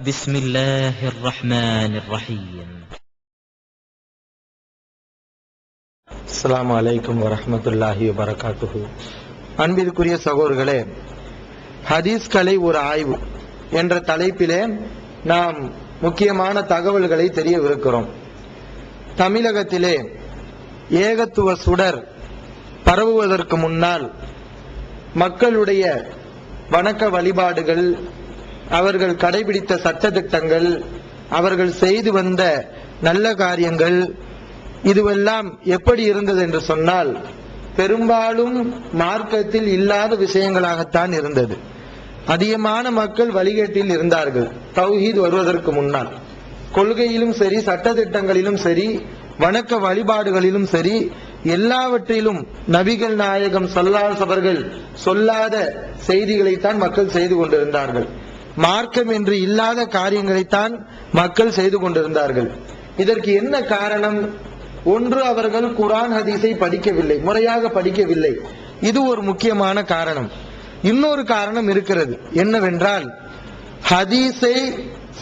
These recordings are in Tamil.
بسم الله الرحمن الرحيم. அஸ்ஸலாமு அலைக்கும் வரஹ்மத்துல்லாஹி வபரகாத்துஹு. அன்பிற்குரிய சகோதரர்களே, ஹதீஸ்களை ஒரு ஆய்வு என்ற தலைப்பிலே நாம் முக்கியமான தகவல்களை தெரியவிருக்கிறோம். தமிழகத்திலே ஏகத்துவ சுடர் பரவுவதற்கு முன்னால் மக்களுடைய வணக்க வழிபாடுகள், அவர்கள் கடைபிடித்த சட்டதிட்டங்கள், அவர்கள் செய்து வந்த நல்ல காரியங்கள், இதுவெல்லாம் எப்படி இருந்தது என்று சொன்னால் பெரும்பாலும் மார்க்கத்தில் இல்லாத விஷயங்களாகத்தான் இருந்தது. அதிகமான மக்கள் வழிகேட்டில் இருந்தார்கள். தௌஹீத் வருவதற்கு முன்னால் கொள்கையிலும் சரி, சட்டதிட்டங்களிலும் சரி, வணக்க வழிபாடுகளிலும் சரி, எல்லாவற்றிலும் நபிகள் நாயகம் ஸல்லல்லாஹு அலைஹி அவர்கள் சொல்லாத செய்திகளைத்தான் மக்கள் செய்து கொண்டிருந்தார்கள். மார்க்கம் என்று இல்லாத காரியங்களைத்தான் மக்கள் செய்து கொண்டிருந்தார்கள். இதற்கு என்ன காரணம்? ஒன்று, அவர்கள் குர்ஆன் ஹதீஸை படிக்கவில்லை, முறையாக படிக்கவில்லை. இது ஒரு முக்கியமான காரணம். இன்னொரு காரணம் இருக்கிறது. என்னவென்றால், ஹதீஸை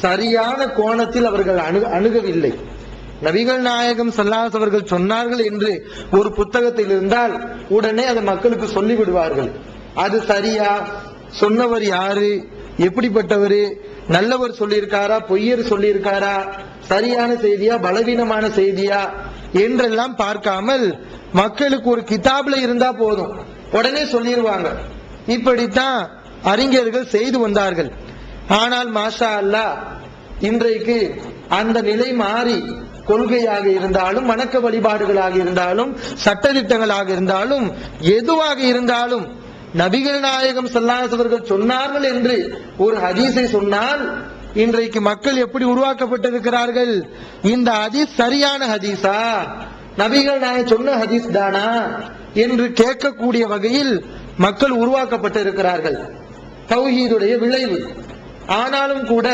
சரியான கோணத்தில் அவர்கள் அணுகவில்லை. நபிகள் நாயகம் ஸல்லல்லாஹு அலைஹி அவர்கள் சொன்னார்கள் என்று ஒரு புத்தகத்தில் இருந்தால் உடனே அதை மக்களுக்கு சொல்லிவிடுவார்கள். அது சரியா, சொன்னவர் யாரு, எப்படிப்பட்டவர், நல்லவர் சொல்லியிருக்காரா, பொய்யர் சொல்லியிருக்காரா, சரியான செய்தியா, பலவீனமான செய்தியா என்றெல்லாம் பார்க்காமல் மக்களுக்கு ஒரு கிதாப்ல இருந்தா போதும், உடனே சொல்லிடுவாங்க. இப்படித்தான் அறிஞர்கள் செய்து வந்தார்கள். ஆனால் மாஷா அல்லாஹ், இன்றைக்கு அந்த நிலை மாறி கொள்கையாக இருந்தாலும், வணக்க வழிபாடுகளாக இருந்தாலும், சட்டதிட்டங்களாக இருந்தாலும், எதுவாக இருந்தாலும் நபிகள் நாயகம் ஸல்லல்லாஹு அலைஹி அவர்கள் சொன்னார்கள் என்று ஒரு ஹதீஸை சொன்னால் இன்றைக்கு மக்கள் எப்படி உருவாக்கப்பட்டிருக்கிறார்கள்? இந்த ஹதீஸ் சரியான ஹதீஸா, நபிகள் நாயகம் சொன்ன ஹதீஸ் தானா என்று கேட்கக்கூடிய வகையில் மக்கள் உருவாக்கப்பட்டிருக்கிறார்கள். தௌஹீதுடைய விளைவு. ஆனாலும் கூட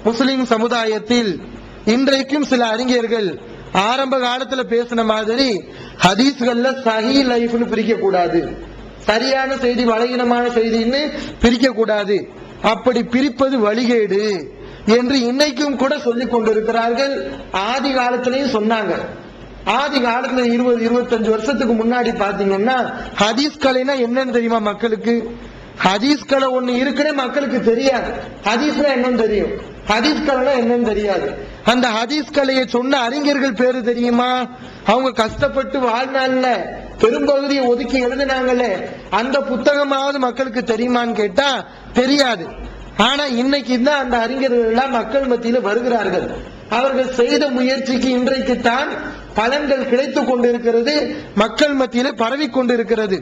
முஸ்லிம் சமுதாயத்தில் இன்றைக்கும் சில அறிஞர்கள் ஆரம்ப காலத்துல பேசின மாதிரி ஹதீஸ்கள்ல சஹீ லைஃப்னு பிரிக்க கூடாது, சரியான செய்தி பலகீனமான செய்தின்னு பிரிக்க கூடாது, அப்படி பிரிப்பது வழிகேடு என்று இன்னைக்கும் கூட சொல்லிக் கொண்டிருக்கிறார்கள். ஆதி காலத்திலையும் சொன்னாங்க. ஆதி காலத்துல 20-25 வருஷத்துக்கு முன்னாடி பாத்தீங்கன்னா ஹதீஸ் கலைனா என்னன்னு தெரியுமா மக்களுக்கு? ஹதீஸ் கலை ஒண்ணு இருக்குன்னு மக்களுக்கு தெரியாது. ஹதீஸ்னா என்னன்னு தெரியும், ஹதீஸ் கலைனா என்னன்னு தெரியாது. அந்த ஹதீஸ் கலையை சொன்ன அறிஞர்கள் பேரு தெரியுமா? அவங்க கஷ்டப்பட்டு வாழ்நாள்ல பெரும்பகுதியை ஒதுக்கி எழுதினாங்களே, அந்த புத்தகமாவது மக்களுக்கு தெரியுமான்னு கேட்டா தெரியாது. ஆனா இன்னைக்கு தான் அந்த அறிஞர்கள் எல்லாம் மக்கள் மத்தியில வருகிறார்கள். அவர்கள் செய்த முயற்சிக்கு இன்றைக்கு தான் பலன்கள் கிடைத்துக் கொண்டிருக்கிறது, மக்கள் மத்தியில பரவி கொண்டிருக்கிறது.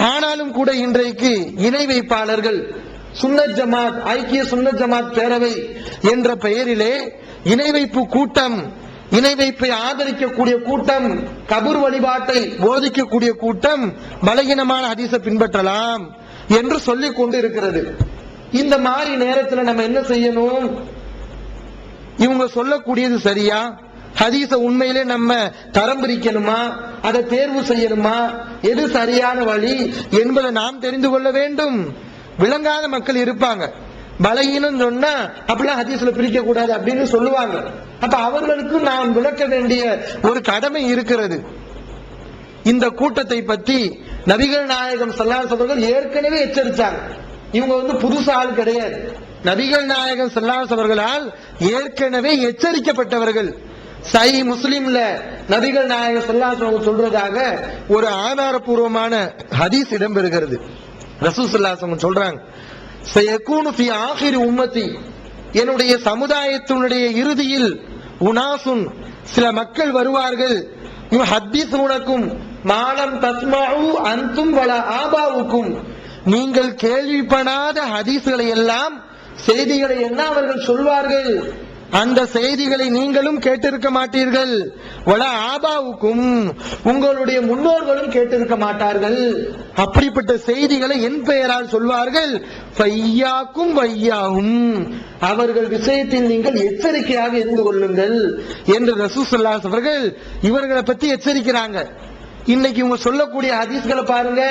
ஆனாலும் கூட இன்றைக்கு இணை வைப்பாளர்கள், சுன்னத் ஜமாத், ஐக்கிய சுன்னத் ஜமாத் பேரவை என்ற பெயரிலே இணை வைப்பு கூட்டம், இணை வைப்பை ஆதரிக்கக்கூடிய கூட்டம், கபூர் வழிபாட்டை போதிக்கக்கூடிய கூட்டம் பலகீனமான ஹதீஸை பின்பற்றலாம் என்று சொல்லிக் கொண்டு இருக்கிறது. இந்த மாதிரி நேரத்தில் நம்ம என்ன செய்யணும்? இவங்க சொல்லக்கூடியது சரியா? ஹதீஸ உண்மையிலே நம்ம தரம் பிரிக்கணுமா, அதை தேர்வு செய்யணுமா, எது சரியான வழி என்பதை நாம் தெரிந்து கொள்ள வேண்டும். விளங்காத மக்கள் இருப்பாங்க. பலகீனம் சொன்னா அப்படிலாம் ஹதீஸ்ல பிரிக்க கூடாது அப்படின்னு சொல்லுவாங்க. அப்ப அவர்களுக்கு நாம் விளக்க வேண்டிய ஒரு கடமை இருக்கிறது. இந்த கூட்டத்தை பற்றி நபிகள் நாயகம் ஸல்லல்லாஹு அலைஹி அவர்கள் ஏற்கனவே எச்சரித்தாங்க. இவங்க புதுசு ஆள் கிடையாது. நபிகள் நாயகம் ஸல்லல்லாஹு அலைஹி அவர்களால் ஏற்கனவே எச்சரிக்கப்பட்டவர்கள். சஹீஹ் முஸ்லிம்ல நபிகள் நாயகம் ஸல்லல்லாஹு அலைஹி வஸல்லம் சொல்றதாக ஒரு ஆதாரபூர்வமான ஹதீஸ் இடம்பெறுகிறது. ரசூல் ஸல்லல்லாஹு அலைஹி வஸல்லம் சொல்றாங்க, சயகூனு ஃபீ ஆகிரி உம்மத்தி, என்னுடைய சமுதாயத்தினுடைய இறுதியில் உனாசுன், சில மக்கள் வருவார்கள், யுஹத்தீஸூனக்கும் மாலம் தஸ்மஉ அன்தும் வலா ஆபாவுக்கும், நீங்கள் கேள்விப்படாத ஹதீஸ்களை எல்லாம், செய்திகளை எல்லாம் அவர்கள் சொல்வார்கள், அந்த செய்திகளை நீங்களும் கேட்டிருக்க மாட்டீர்கள். வல ஆபாவுக்கும், உங்களுடைய முன்னோர்களும் கேட்டிருக்க மாட்டார்கள். அப்படிப்பட்ட செய்திகளை என் பெயரால் சொல்வார்கள். ஃபையாக்கும் வையாகும், அவர்கள் விஷயத்தில் நீங்கள் எச்சரிக்கையாக இருந்து கொள்ளுங்கள் என்று ரசூல் ஸல்லல்லாஹு அலைஹி அவர்கள் இவர்களை பத்தி எச்சரிக்கிறாங்க. இன்னைக்கு இவங்க சொல்லக்கூடிய ஹதீஸ்களை பாருங்க,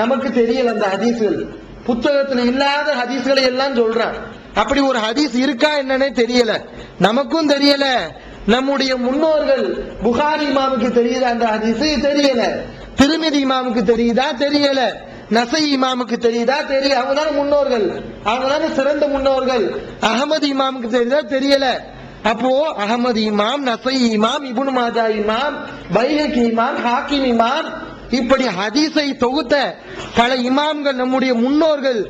நமக்கு தெரியல அந்த ஹதீஸ்கள். புத்தகத்துல இல்லாத ஹதீஸ்களை எல்லாம் சொல்றான். அப்படி ஒரு ஹதீஸ் இருக்கா என்னன்னே தெரியல, நமக்கும் தெரியல, நம்முடைய முன்னோர்கள் புகாரி இமாமுக்கு தெரியுதா அந்த ஹதீஸ் தெரியல, திருமிதி இமாமுக்கு தெரியுதா தெரியல, நசை இமாமுக்கு தெரியுதா தெரியல. அவங்க தானே முன்னோர்கள், அவங்க தானே சிறந்த முன்னோர்கள். அகமது இமாமுக்கு தெரியுதா தெரியல. அப்போ அகமது இமாம், நசை இமாம், இப்னு மாஜா இமாம், பைஹகி இமாம், ஹாக்கிம் இமாம், இப்படி ஹதீஸை தொகுத்த பல இமாம்கள் நம்முடைய முன்னோர்கள்,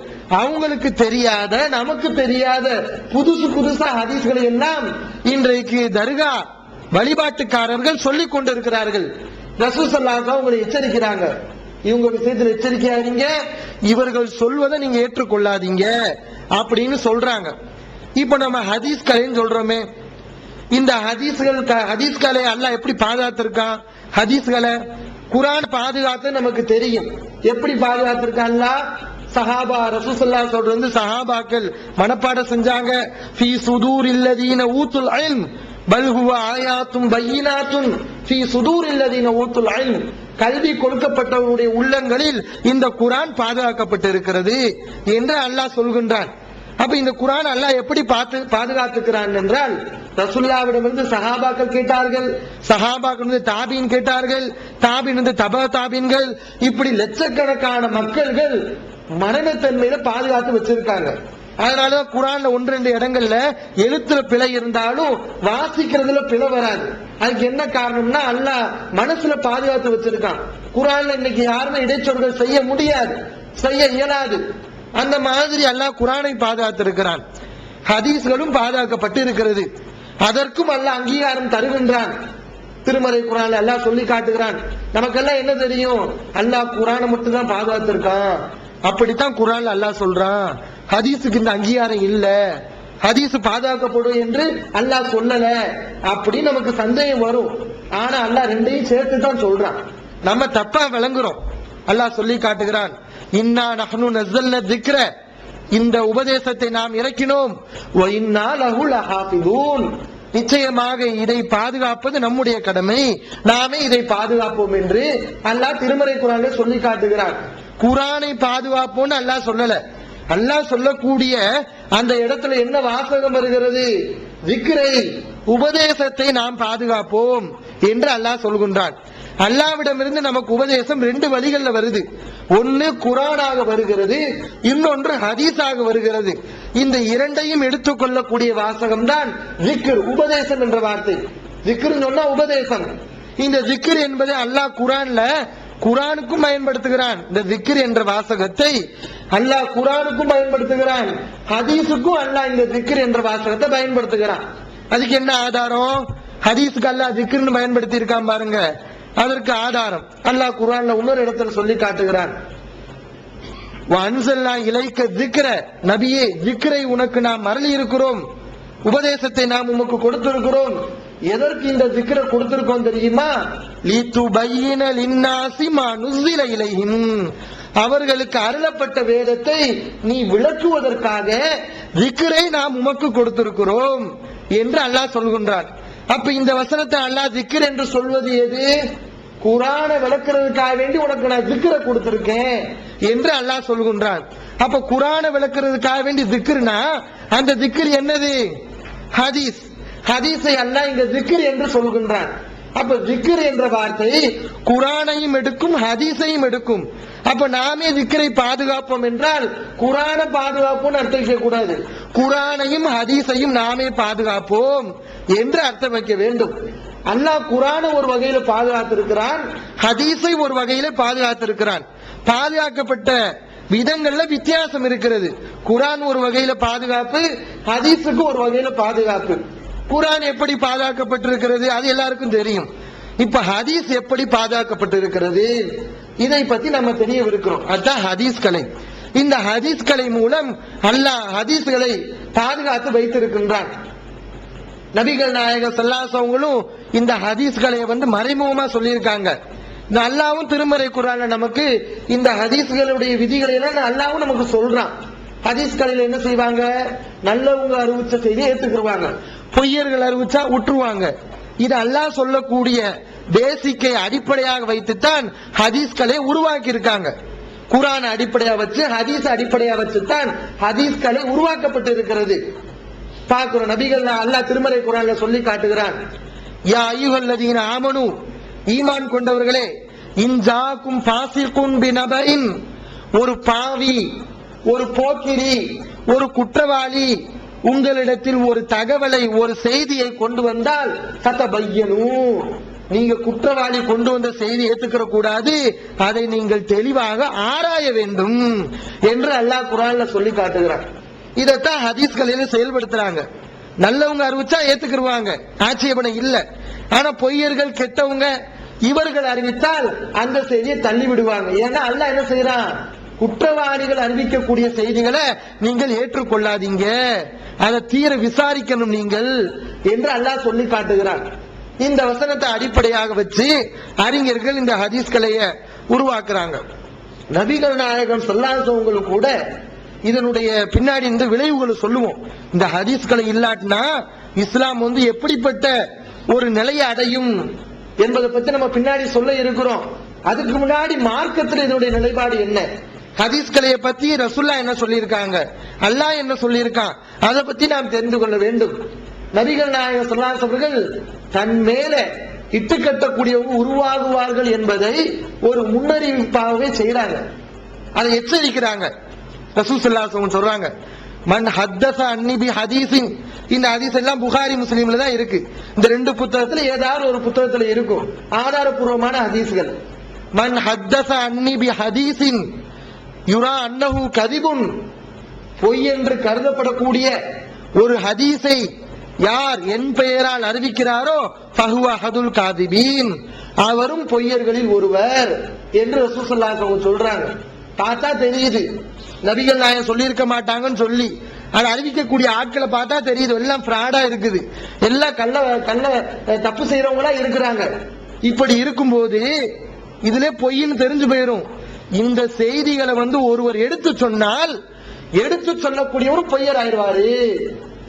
அவங்களுக்கு தெரியாத நமக்கு தெரியாத புதுசு புதுசா ஹதீஸ்களை எல்லாம் இன்றைக்கு தர்கா வழிபாட்டுக்காரர்கள் சொல்லிக் கொண்டிருக்கிறார்கள். ரசூல் ஸல்லல்லாஹு அலைஹி வஸல்லம் உங்களை எச்சரிக்கிறாங்க, இவங்க விஷயத்தில் எச்சரிக்கையாதீங்க, இவர்கள் சொல்வதை நீங்க ஏற்றுக்கொள்ளாதீங்க அப்படின்னு சொல்றாங்க. இப்ப நம்ம ஹதீஸ் கலைன்னு சொல்றோமே, இந்த ஹதீஸ்களை அல்லாஹ் எப்படி பாதுகாத்திருக்கான்? ஹதீஸ்களை குர்ஆன் பாதுகாத்து நமக்கு தெரியும். எப்படி பாதுகாத்திருக்கான் அல்லாஹ்? சஹாபா ரசூல் ஸல்லல்லாஹு அலைஹி வஸல்லம் வந்து சஹாபாக்கள் மனப்பாடம் செஞ்சாங்க. ஃபீ சுதூரில்லதீன ஊத்துல் இல்ம் பல் ஹுவ ஆயாத்தும் பையினாத்துன் ஃபீ சுதூரில்லதீன ஊத்துல் இல்ம். கல்வி கொடுக்கப்பட்டவருடைய உள்ளங்களில் இந்த குர்ஆன் பாதுகாக்கப்பட்டிருக்கிறது என்று அல்லாஹ் சொல்கின்றான். அப்ப இந்த குர்ஆன் அல்லாஹ் எப்படி பாதுகாத்துக்கிறான் என்றால், ரசூலுல்லாஹ்விடமிருந்து சஹாபாக்கள் கேட்டார்கள், சஹாபாக்கள் தாபீன் கேட்டார்கள், தாபீன் தபா தாபீன்கள், இப்படி லட்சக்கணக்கான மக்கள்கள் மரணத்தன்மையில பாதுகாத்து வச்சிருக்காங்க. அதனால குர்ஆன்ல 1-2 இடங்கள்ல எழுத்துல பிழை இருந்தாலும் வாசிக்கிறதுல பிழை வராது. அதுக்கு என்ன காரணம்னா அல்லாஹ் மனசுல பாதுகாத்து வச்சிருக்கான். குர்ஆன்ல இன்னைக்கு யாருமே இடைச்சொற்கள் செய்ய முடியாது, செய்ய இயலாது. அந்த மாதிரி அல்லாஹ் குர்ஆனை பாதுகாத்திருக்கிறான். ஹதீஸ்களும் பாதுகாக்கப்பட்டு இருக்கிறது. அதற்கும் அல்லாஹ் அங்கீகாரம் தருகின்றான். திருமறை குர்ஆன்ல அல்லாஹ் சொல்லி காட்டுகிறான். நமக்கெல்லாம் என்ன தெரியும்? அல்லாஹ் குர்ஆனை மட்டும் தான் பாதுகாத்திருக்கான், அப்படித்தான் குர்ஆன்ல அல்லாஹ் சொல்றான். ஹதீஸுக்கு இந்த அங்கீகாரம் இல்ல, ஹதீஸ் பாதுகாக்கப்படும் என்று அல்லாஹ் சொல்லல, அப்படி நமக்கு சந்தேகம் வரும். ஆனா அல்லாஹ் ரெண்டையும் சேர்த்து தான் சொல்றான். நம்ம தப்பா விளங்குறோம். அல்லாஹ் சொல்லி காட்டுகிறான், இன்னா நஹ்னு நஸல்னா திக்ர, இந்த உபதேசத்தை நாம் இறக்கினோம், வ இன்னா லஹு லஹாஃபிதூன், நிச்சயமாக இதை பாதுகாப்பது நம்முடைய கடமை, நாமே இதை பாதுகாப்போம் என்று அல்லாஹ் திருமறை குர்ஆனிலே சொல்லி காட்டுகிறான். குர்ஆனை பாதுகாப்போம்னு அல்லாஹ் சொல்லல. அல்லாஹ் சொல்லக்கூடிய அந்த இடத்துல என்ன வாசகம் வருகிறது? திக்ரை, உபதேசத்தை நாம் பாதுகாப்போம் என்று அல்லாஹ் சொல்கின்றான். அல்லாஹ்விடமிருந்து நமக்கு உபதேசம் 2 வழிகள்ல வருது. ஒன்னு குர்ஆனாக வருகிறது, இன்னொன்று ஹதீஸாக வருகிறது. இந்த இரண்டையும் எடுத்துக்கொள்ளக்கூடிய வாசகம் தான் திக்ர், உபதேசம் என்ற வார்த்தை. திக்ர் சொன்னா உபதேசம். இந்த திக்ர் என்பதை அல்லாஹ் குர்ஆன்ல குர்ஆனுக்கும் பயன்படுத்துகிறான். இந்த திக்ர் என்ற வாசகத்தை அல்லாஹ் குர்ஆனுக்கும் பயன்படுத்துகிறான், ஹதீஸுக்கும் அல்லாஹ் இந்த திக்ர் என்ற வாசகத்தை பயன்படுத்துகிறான். அதுக்கு என்ன ஆதாரம்? ஹதீஸுக்கு அல்லாஹ் திக்ர்னு பயன்படுத்தி இருக்கான் பாருங்க, அதற்கு ஆதாரம் அல்லாஹ் குர்ஆன்ல இன்னொரு இடத்துல சொல்லி காட்டுகிறான். வஅன்ஸல்னா இலைக்க திக்ர, நபியே திக்ரை உனக்கு நாம் அருளி இருக்கிறோம், உபதேசத்தை நாம் உமக்கு கொடுத்திருக்கிறோம். எதற்கு இந்த திக்ரை கொடுத்திருக்கோம் தெரியுமா? லிதுபையின லின்னாஸி மா நுஸில இலைஹிம், அவர்களுக்கு அருளப்பட்ட வேதத்தை நீ விளக்குவதற்காக திக்ரை நாம் உமக்கு கொடுத்திருக்கிறோம் என்று அல்லாஹ் சொல்கின்றான். அப்ப இந்த வசனத்தை அல்லாஹ் திக்ர் என்று சொல்வது எது? குர்ஆனை விளக்குறதுக்காக வேண்டி உனக்கு நான் திக்ரை கொடுத்திருக்கேன் என்று அல்லாஹ் சொல்கின்றான். அப்ப குர்ஆனை விளக்குறதுக்காக வேண்டி திக்ர்னா அந்த திக்ர் என்னது? ஹதீஸ். ஹதீஸை அல்லாஹ் இங்க திக்ர் என்று சொல்கின்றான். அப்ப திக்ர் என்ற வார்த்தை குர்ஆனையும் எடுக்கும், ஹதீஸையும் எடுக்கும். அப்ப நாமே திக்ரை பாதுகாப்போம் என்றால் குர்ஆனை பாதுகாப்போம் அர்த்தம் வைக்க கூடாது, குர்ஆனையும் ஹதீஸையும் நாமே பாதுகாப்போம் என்று அர்த்தம் வைக்க வேண்டும். அல்லாஹ் குர்ஆனை ஒரு வகையில பாதுகாத்திருக்கிறான், ஹதீஸை ஒரு வகையில பாதுகாத்திருக்கிறான். பாதுகாக்கப்பட்ட விதங்கள்ல வித்தியாசம் இருக்கிறது. குர்ஆன் ஒரு வகையில பாதுகாப்பு, ஹதீஸுக்கு ஒரு வகையில பாதுகாப்பு. குர்ஆன் எப்படி பாதுகாக்கப்பட்டிருக்கிறது அது எல்லாருக்கும் தெரியும். இப்ப ஹதீஸ் எப்படி பாதுகாக்கப்பட்டிருக்கிறது இதை பத்தி நம்ம தெரியவிருக்கிறோம். அதுதான் ஹதீஸ் கலை. இந்த ஹதீஸ் கலை மூலம் அல்லாஹ் ஹதீஸ்களை பாதுகாத்து வைத்திருக்கின்றான். நபிகள் நாயகம் ஸல்லல்லாஹு அலைஹி வஸல்லம் இந்த ஹதீஸ்களை மறைமுகமா சொல்லியிருக்காங்க. இந்த அல்லாஹ்வும் திருமறை குர்ஆன்ல நமக்கு இந்த ஹதீஸ்களுடைய விதிகளை எல்லாம் அல்லாஹ்வும் நமக்கு சொல்றான். ஹதீஸ்களில் என்ன செய்வாங்க? நல்லவங்க அறிவிச்ச செய்தியை ஏத்துக்குவாங்க, பொய்யர்கள் அறிவிச்சா விட்டுருவாங்க. இது அல்லாஹ் சொல்லக்கூடிய பேசிக்கை அடிப்படையாக வைத்துத்தான் ஹதீஸ்களை உருவாக்கி இருக்காங்க. குர்ஆன் அடிப்படையா வச்சு ஹதீஸ் அடிப்படையா வச்சு தான் ஹதீஸ்களை உருவாக்கப்பட்டு இருக்கிறது. பார்க்கிறோம் நபிகள் அல்லாஹ் திருமறை குர்ஆன்ல சொல்லி காட்டுகிறான், யா அய்யுஹல்லதீன ஆமனு, ஈமான் கொண்டவர்களே, இன் ஜாக்கும் ஃபாஸிகுன் பினபஇன், ஒரு பாவி, ஒரு போக்கிரி, ஒரு குற்றவாளி உங்களிடத்தில் ஒரு தகவலை, ஒரு செய்தியை கொண்டு வந்தால் ஃபதபய்யனு, நீங்க குற்றவாளி கொண்டு வந்த செய்தி ஏத்துக்கிற கூடாது, அதை நீங்கள் தெளிவாக ஆராய வேண்டும் என்று அல்லாஹ் குர்ஆன்ல சொல்லி காட்டுகிறான். இதத்தான் ஹதீஸ்களில செயல்படுத்துறாங்க. நல்லவங்க அறிவிச்சா ஏத்துக்கிடுவாங்க, ஆட்சேபனை இல்ல. ஆனா பொய்யர்கள், கெட்டவங்க இவர்கள் அறிவித்தால் அந்த செய்தியை தள்ளி விடுவாங்க. ஏன்னா அல்லாஹ் என்ன செய்யறான், குற்றவாளிகள் அறிவிக்கக்கூடிய செய்திகளை நீங்கள் ஏற்றுக்கொள்ளாதீங்க, அதை தீர விசாரிக்கணும் நீங்கள் என்று அல்லாஹ் சொல்லி காட்டுகிறான். இந்த வசனத்தை அடிப்படையாக வச்சு அறிஞர்கள் இந்த ஹதீஸ்களைய உருவாக்குறாங்க. நபிகள் நாயகம் ஸல்லல்லாஹு அலைஹி வஸல்லம் கூட இதனுடைய பின்னாடி இந்த விளைவுகளை சொல்லுவோம். இந்த ஹதீஸ்களை இல்லாட்டினா இஸ்லாம் எப்படிப்பட்ட ஒரு நிலையை அடையும் என்பதை பத்தி நம்ம பின்னாடி சொல்ல இருக்கிறோம். அதுக்கு முன்னாடி மார்க்கத்தில் இதனுடைய நிலைப்பாடு என்ன, ஹதீஸ்களைய பத்தி ரசூலுல்லாஹ் என்ன சொல்லியிருக்காங்க, அல்லாஹ் என்ன சொல்லியிருக்கான், அதை பத்தி நாம் தெரிந்து கொள்ள வேண்டும். நபிகள் நாயகம் ஸல்லல்லாஹு அலைஹி வஸல்லம் அவர்கள் தன் மேல இட்டு கட்டக்கூடியவங்க உருவாகுவார்கள் என்பதை ஒரு முன்னறிவிப்பாகவே செய்யறாங்க, அதை எச்சரிக்கிறாங்க. ரசூல் ஸல்லல்லாஹு அலைஹி வஸல்லம் சொல்றாங்க, மன் ஹத்தஸ அன்னி பி ஹதீஸின், இந்த ஹதீஸ் எல்லாம் புகாரி முஸ்லிம்ல தான் இருக்கு. இந்த ரெண்டு புத்தகத்துல ஏதாவது ஒரு புத்தகத்துல இருக்கும் ஆதாரபூர்வமான ஹதீஸ்கள். மன் ஹத்தஸ அன்னி பி ஹதீஸின் யுரா அன்னஹு கதிபுன், பொய் என்று கருதப்படக்கூடிய ஒரு ஹதீஸை யார் என் பெயரால் அறிவிக்கிறாரோ ஃபஹுவ அஹதுல் காதிபீன், அவரும் பொய்யர்களில் ஒருவர் என்று ரசூல் ஸல்லல்லாஹு அலைஹி வஸல்லம் சொல்றாங்க. பார்த்தா தெரியுது நபிகள் நாயகம் சொல்லி இருக்க மாட்டாங்கன்னு சொல்லி, அதை அறிவிக்கக்கூடிய ஆட்களை பார்த்தா தெரியுது எல்லாம் ஃப்ராடா இருக்குது, எல்லாம் கள்ள தப்பு செய்யறவங்களா இருக்கிறாங்க. இப்படி இருக்கும்போது இதுல பொய்ன்னு தெரிஞ்சு போயிரும். இந்த செய்திகளை ஒருவர் எடுத்து சொன்னால் எடுத்து சொல்லக்கூடியவர் பொய்யர் ஆயிடுவாரு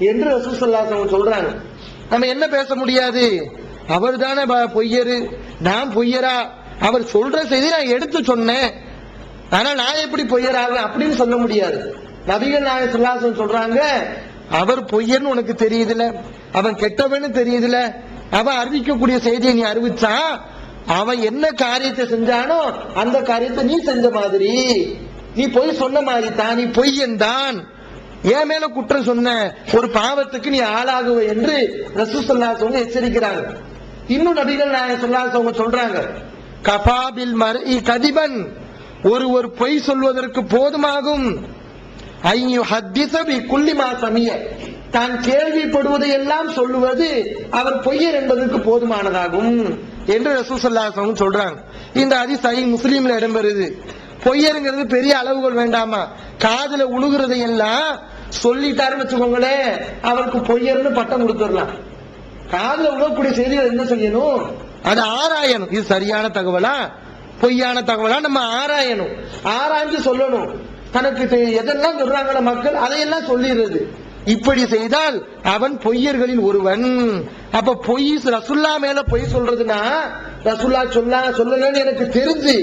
என்று ரசூல் ஸல்லல்லாஹு அலைஹி வஸல்லம் சொல்றாங்க. நம்ம என்ன பேச முடியாது, அவர் தானே பொய்யரு, நான் பொய்யரா, அவர் சொல்ற செய்தி நான் எடுத்து சொன்னேன், ஆனா நான் எப்படி பொய்யராக அப்படின்னு சொல்ல முடியாது. நபிகள் நாயகம் ஸல்லல்லாஹு அலைஹி வஸல்லம் சொல்றாங்க, அவர் பொய்யர்னு உனக்கு தெரியுதுல, அவன் கெட்டவன்னு தெரியுதுல, அவன் அறிவிக்கக்கூடிய செய்தியை நீ அறிவிச்சா அவன் என்ன காரியத்தை செஞ்சானோ அந்த காரியத்தை நீ செஞ்ச மாதிரி, நீ பொய் சொன்ன மாதிரி தான், நீ பொய்யன் தான், என் மேல குற்றம் சொன்ன ஒரு பாவத்துக்கு நீ ஆளாகுவ என்று ரசூல் ஸல்லல்லாஹு அலைஹி வஸல்லம் எச்சரிக்கிறாங்க. இன்னும் நபிகள் நாயகம் ஸல்லல்லாஹு அலைஹி வஸல்லம் சொல்றாங்க, கஃபாபில் மர்இ கதிபன், ஒரு பொய் சொல்வதற்கு போதுமாகும், ஐயு ஹத்திஸ பி குல்லி மா சமிய, தான் கேள்விப்படுவதை எல்லாம் சொல்லுவது அவர் பொய்யர் என்பதற்கு போதுமானதாகும் என்று ரசூல் ஸல்லல்லாஹு அலைஹி வஸல்லம் சொல்றாங்க. இந்த ஹதீஸ் சஹீஹ் முஸ்லிம்ல இடம்பெறுது. பொய்யருங்கிறது பெரிய அளவுகள் வேண்டாமா, காதுல உழுகுறதை எல்லாம் சொல்லிட்டாருன்னு வச்சுக்கோங்களேன், அவருக்கு பொய்யர்னு பட்டம் கொடுத்துடலாம். காதுல உழக்கூடிய செய்திகள் என்ன செய்யணும், அதை ஆராயணும். இது சரியான தகவலா பொய்யான தகவலா நம்ம ஆராயணும், ஆராய்ஞ்சு சொல்லணும். தனக்கு எதெல்லாம் சொல்றாங்கள மக்கள் அதையெல்லாம் சொல்லிடுறது. இப்படி செய்தால் அவன் பொய்யர்களில் ஒருவன். அப்ப பொய் ரசுல்லா மேல பொய் சொல்றதுன்னா, ரசுல்லா சொல்லலன்னு எனக்கு தெரிஞ்சு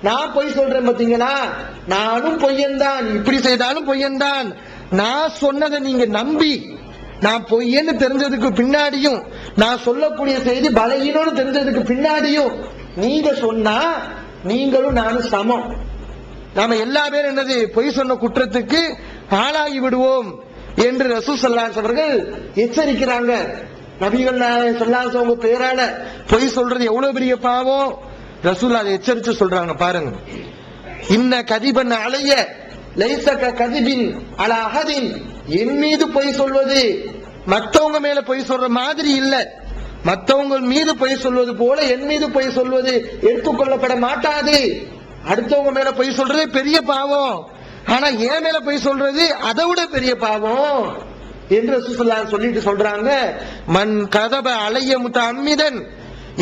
நான் பொய் சொல்றேன் பாத்தீங்களா, நானும் பொய்யன் தான், இப்படி செய்தாலும் பொய்யன் தான், நான் சொன்னதை நீங்க நம்பி நான் பொய்யன்னு தெரிஞ்சதுக்கு பின்னாடியும், நான் சொல்லக்கூடிய செய்தி பலகீனம்னு தெரிஞ்சதுக்கு பின்னாடியும் நீங்க சொன்னா நீங்களும் நானும் சமம். நாம எல்லா பேரும் என்னது பொய் சொன்ன குற்றத்துக்கு ஆளாகி விடுவோம் என்று ரசூல் ஸல்லல்லாஹு அலைஹி வஸல்லம் எச்சரிக்கிறாங்க. நபிகள் நாயகம் ஸல்லல்லாஹு அலைஹி வஸல்லம் பேரால பொய் சொல்றது எவ்வளவு பெரிய பாவம், ரசூல் அதை எச்சரித்து சொல்றாங்க. பாருங்க, இன்ன கதிபன் அலைய லைஸ கதிபின் அலா அஹதின், என் மீது பொய் சொல்வது மற்றவங்க மேல பொய் சொல்ற மாதிரி இல்ல, மற்றவங்க மீது பொய் சொல்வது போல என் மீது பொய் சொல்வது எடுத்துக்கொள்ளப்பட மாட்டாது. அடுத்தவங்க மேல பொய் சொல்றதே பெரிய பாவம், ஆனா என் மேல பொய் சொல்றது அதை விட பெரிய பாவம் என்று ரசூல் ஸல்லல்லாஹு அலைஹி வஸல்லம் சொல்லிட்டு சொல்றாங்க, மன் கதப அலைய முத்தஅம்மிதன்,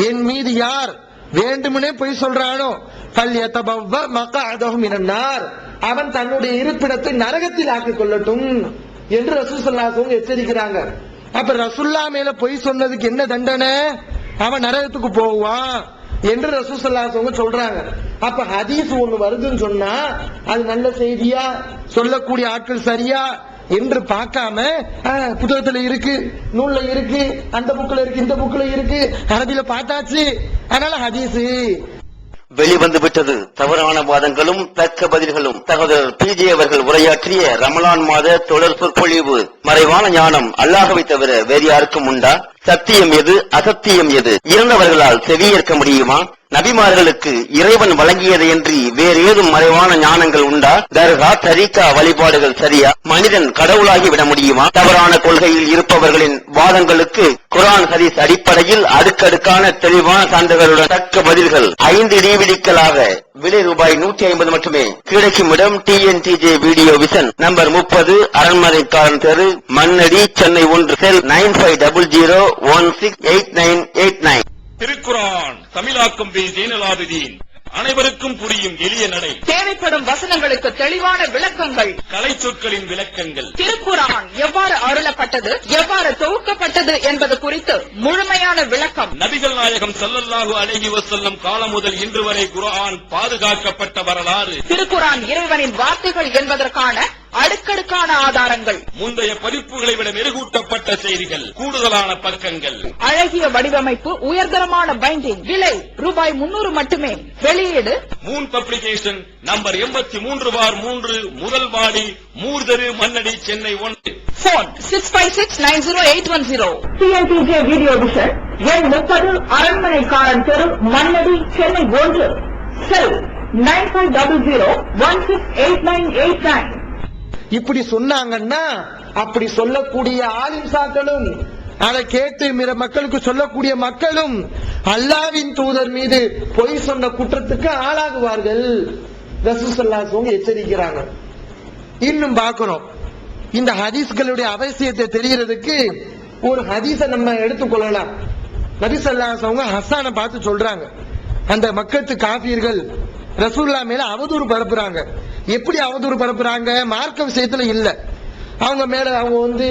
என் மீது யார் வேண்டுமனே பொய் சொல்றானோ ஃபல்யதபவ்வ மக்அதஹு மினன் நார், அவன் தன்னுடைய இருப்பிடத்தை நரகத்தில் ஆக்கிக் கொள்ளட்டும் என்று ரசூல் ஸல்லல்லாஹு அலைஹி வஸல்லம் எச்சரிக்கிறாங்க. அப்ப ரசூல்லா மேல பொய் சொன்னதுக்கு என்ன தண்டனை, அவன் நரகத்துக்கு போவான் என்று ரசூல் ஸல்லல்லாஹு அலைஹி வஸல்லம் சொல்றாங்க. அப்ப ஹதீஸ் ஒண்ணு வருதுன்னு சொன்னா அது நல்ல செய்தியா, சொல்லக்கூடிய ஆட்கள் சரியா என்று பார்க்காம புத்தகத்துல இருக்கு, நூல்ல இருக்கு, அந்த புக்ல இருக்கு, இந்த புக்ல இருக்கு, அரபியில பார்த்தாச்சு, அதனால ஹதீஸ் வெளிவந்து விட்டது. தவறான வாதங்களும் தக்க பதில்களும். சகோதரர் PJ அவர்கள் உரையாற்றிய ரமலான் மாத தொடர் சொற்பொழிவு. மறைவான ஞானம் அல்லாஹ்வை தவிர வேறு யாருக்கும் உண்டா? சத்தியம் எது, அசத்தியம் எது? இறந்தவர்களால் செவியேற்க முடியுமா? நபிமார்களுக்கு இறைவன் வழங்கியதையன்றி வேறு ஏதும் மறைவான ஞானங்கள் உண்டா? தர்கா, தரீகா வழிபாடுகள் சரியா? மனிதன் கடவுளாகி விட முடியுமா? தவறான கொள்கையில் இருப்பவர்களின் வாதங்களுக்கு குர்ஆன் ஹதீஸ் அடிப்படையில் அடுக்கடுக்கான தெளிவான சான்றுகளுடன் தக்க பதில்கள் 5 டிவிடிக்களாக விலை ரூபாய் 150 மட்டுமே. கிடைக்கும் இடம் TNTJ வீடியோ விஷன், நம்பர் 30, அரண்மனைக்காரன் தெரு, மண்ணடி, சென்னை 1, செல் 9500168989. திருக்குர்ஆன் தமிழாக்கம் பி ஜெய்னலாபிதீன். அனைவருக்கும் புரியும் எளிய நடை. தேவைப்படும் வசனங்களுக்கு தெளிவான விளக்கங்கள். கலை சொற்களின் விளக்கங்கள். திருக்குர்ஆன் எவ்வாறு அருளப்பட்டது, எவ்வாறு தொகுக்கப்பட்டது என்பது குறித்து முழுமையான விளக்கம். நபிகள் நாயகம் ஸல்லல்லாஹு அலைஹி வஸல்லம் காலம் முதல் இன்று வரை குர்ஆன் பாதுகாக்கப்பட்ட வரலாறு. திருக்குர்ஆன் இறைவனின் வார்த்தைகள் என்பதற்கான அடுக்கடுக்கான ஆதாரங்கள். முந்தைய பதிப்புகளை விட மெருகூட்டப்பட்ட செய்திகள், கூடுதலான பக்கங்கள், அழகிய வடிவமைப்பு, உயர்தரமான பைண்டிங். விலை ரூபாய் 300 மட்டுமே. வெளியீடு மூன் பப்ளிகேஷன், நம்பர் 83/3, முதல் வாடி, மூர்தரு, Mannadi, Chennai 1. Phone 65690810. TNTJ video vision, எண் 30, அரண்மனைக்காரன் தெரு, மண்ணடி, சென்னை 1, செல் 9500168989. இப்படி சொன்னாங்கன்னா அப்படி சொல்லக்கூடிய ஆலிம்சாக்களும் அதை கேட்டு மக்களுக்கு சொல்லக்கூடிய மக்களும் அல்லாஹ்வின் தூதர் மீது பொய் சொன்ன குற்றத்துக்கு ஆளாகுவார்கள். ரசூல் ஸல்லல்லாஹு அலைஹி வஸல்லம் எச்சரிக்கிறாங்க. இன்னும் பார்க்கிறோம், இந்த ஹதீஸ்களுடைய அவசியத்தை தெரிகிறதுக்கு ஒரு ஹதீஸை நம்ம எடுத்துக்கொள்ளலாம். நபி ஸல்லல்லாஹு அலைஹி வஸல்லம் ஹஸ்ஸானை பார்த்து சொல்றாங்க, அந்த மக்கத்து காஃபிர்கள் ரசூலுல்லாஹ் மேல அவதூறு பரப்புறாங்க. எப்படி அவதூறு பரப்புறாங்க? மார்க்க விஷயத்துல இல்ல, அவங்க மேல அவங்க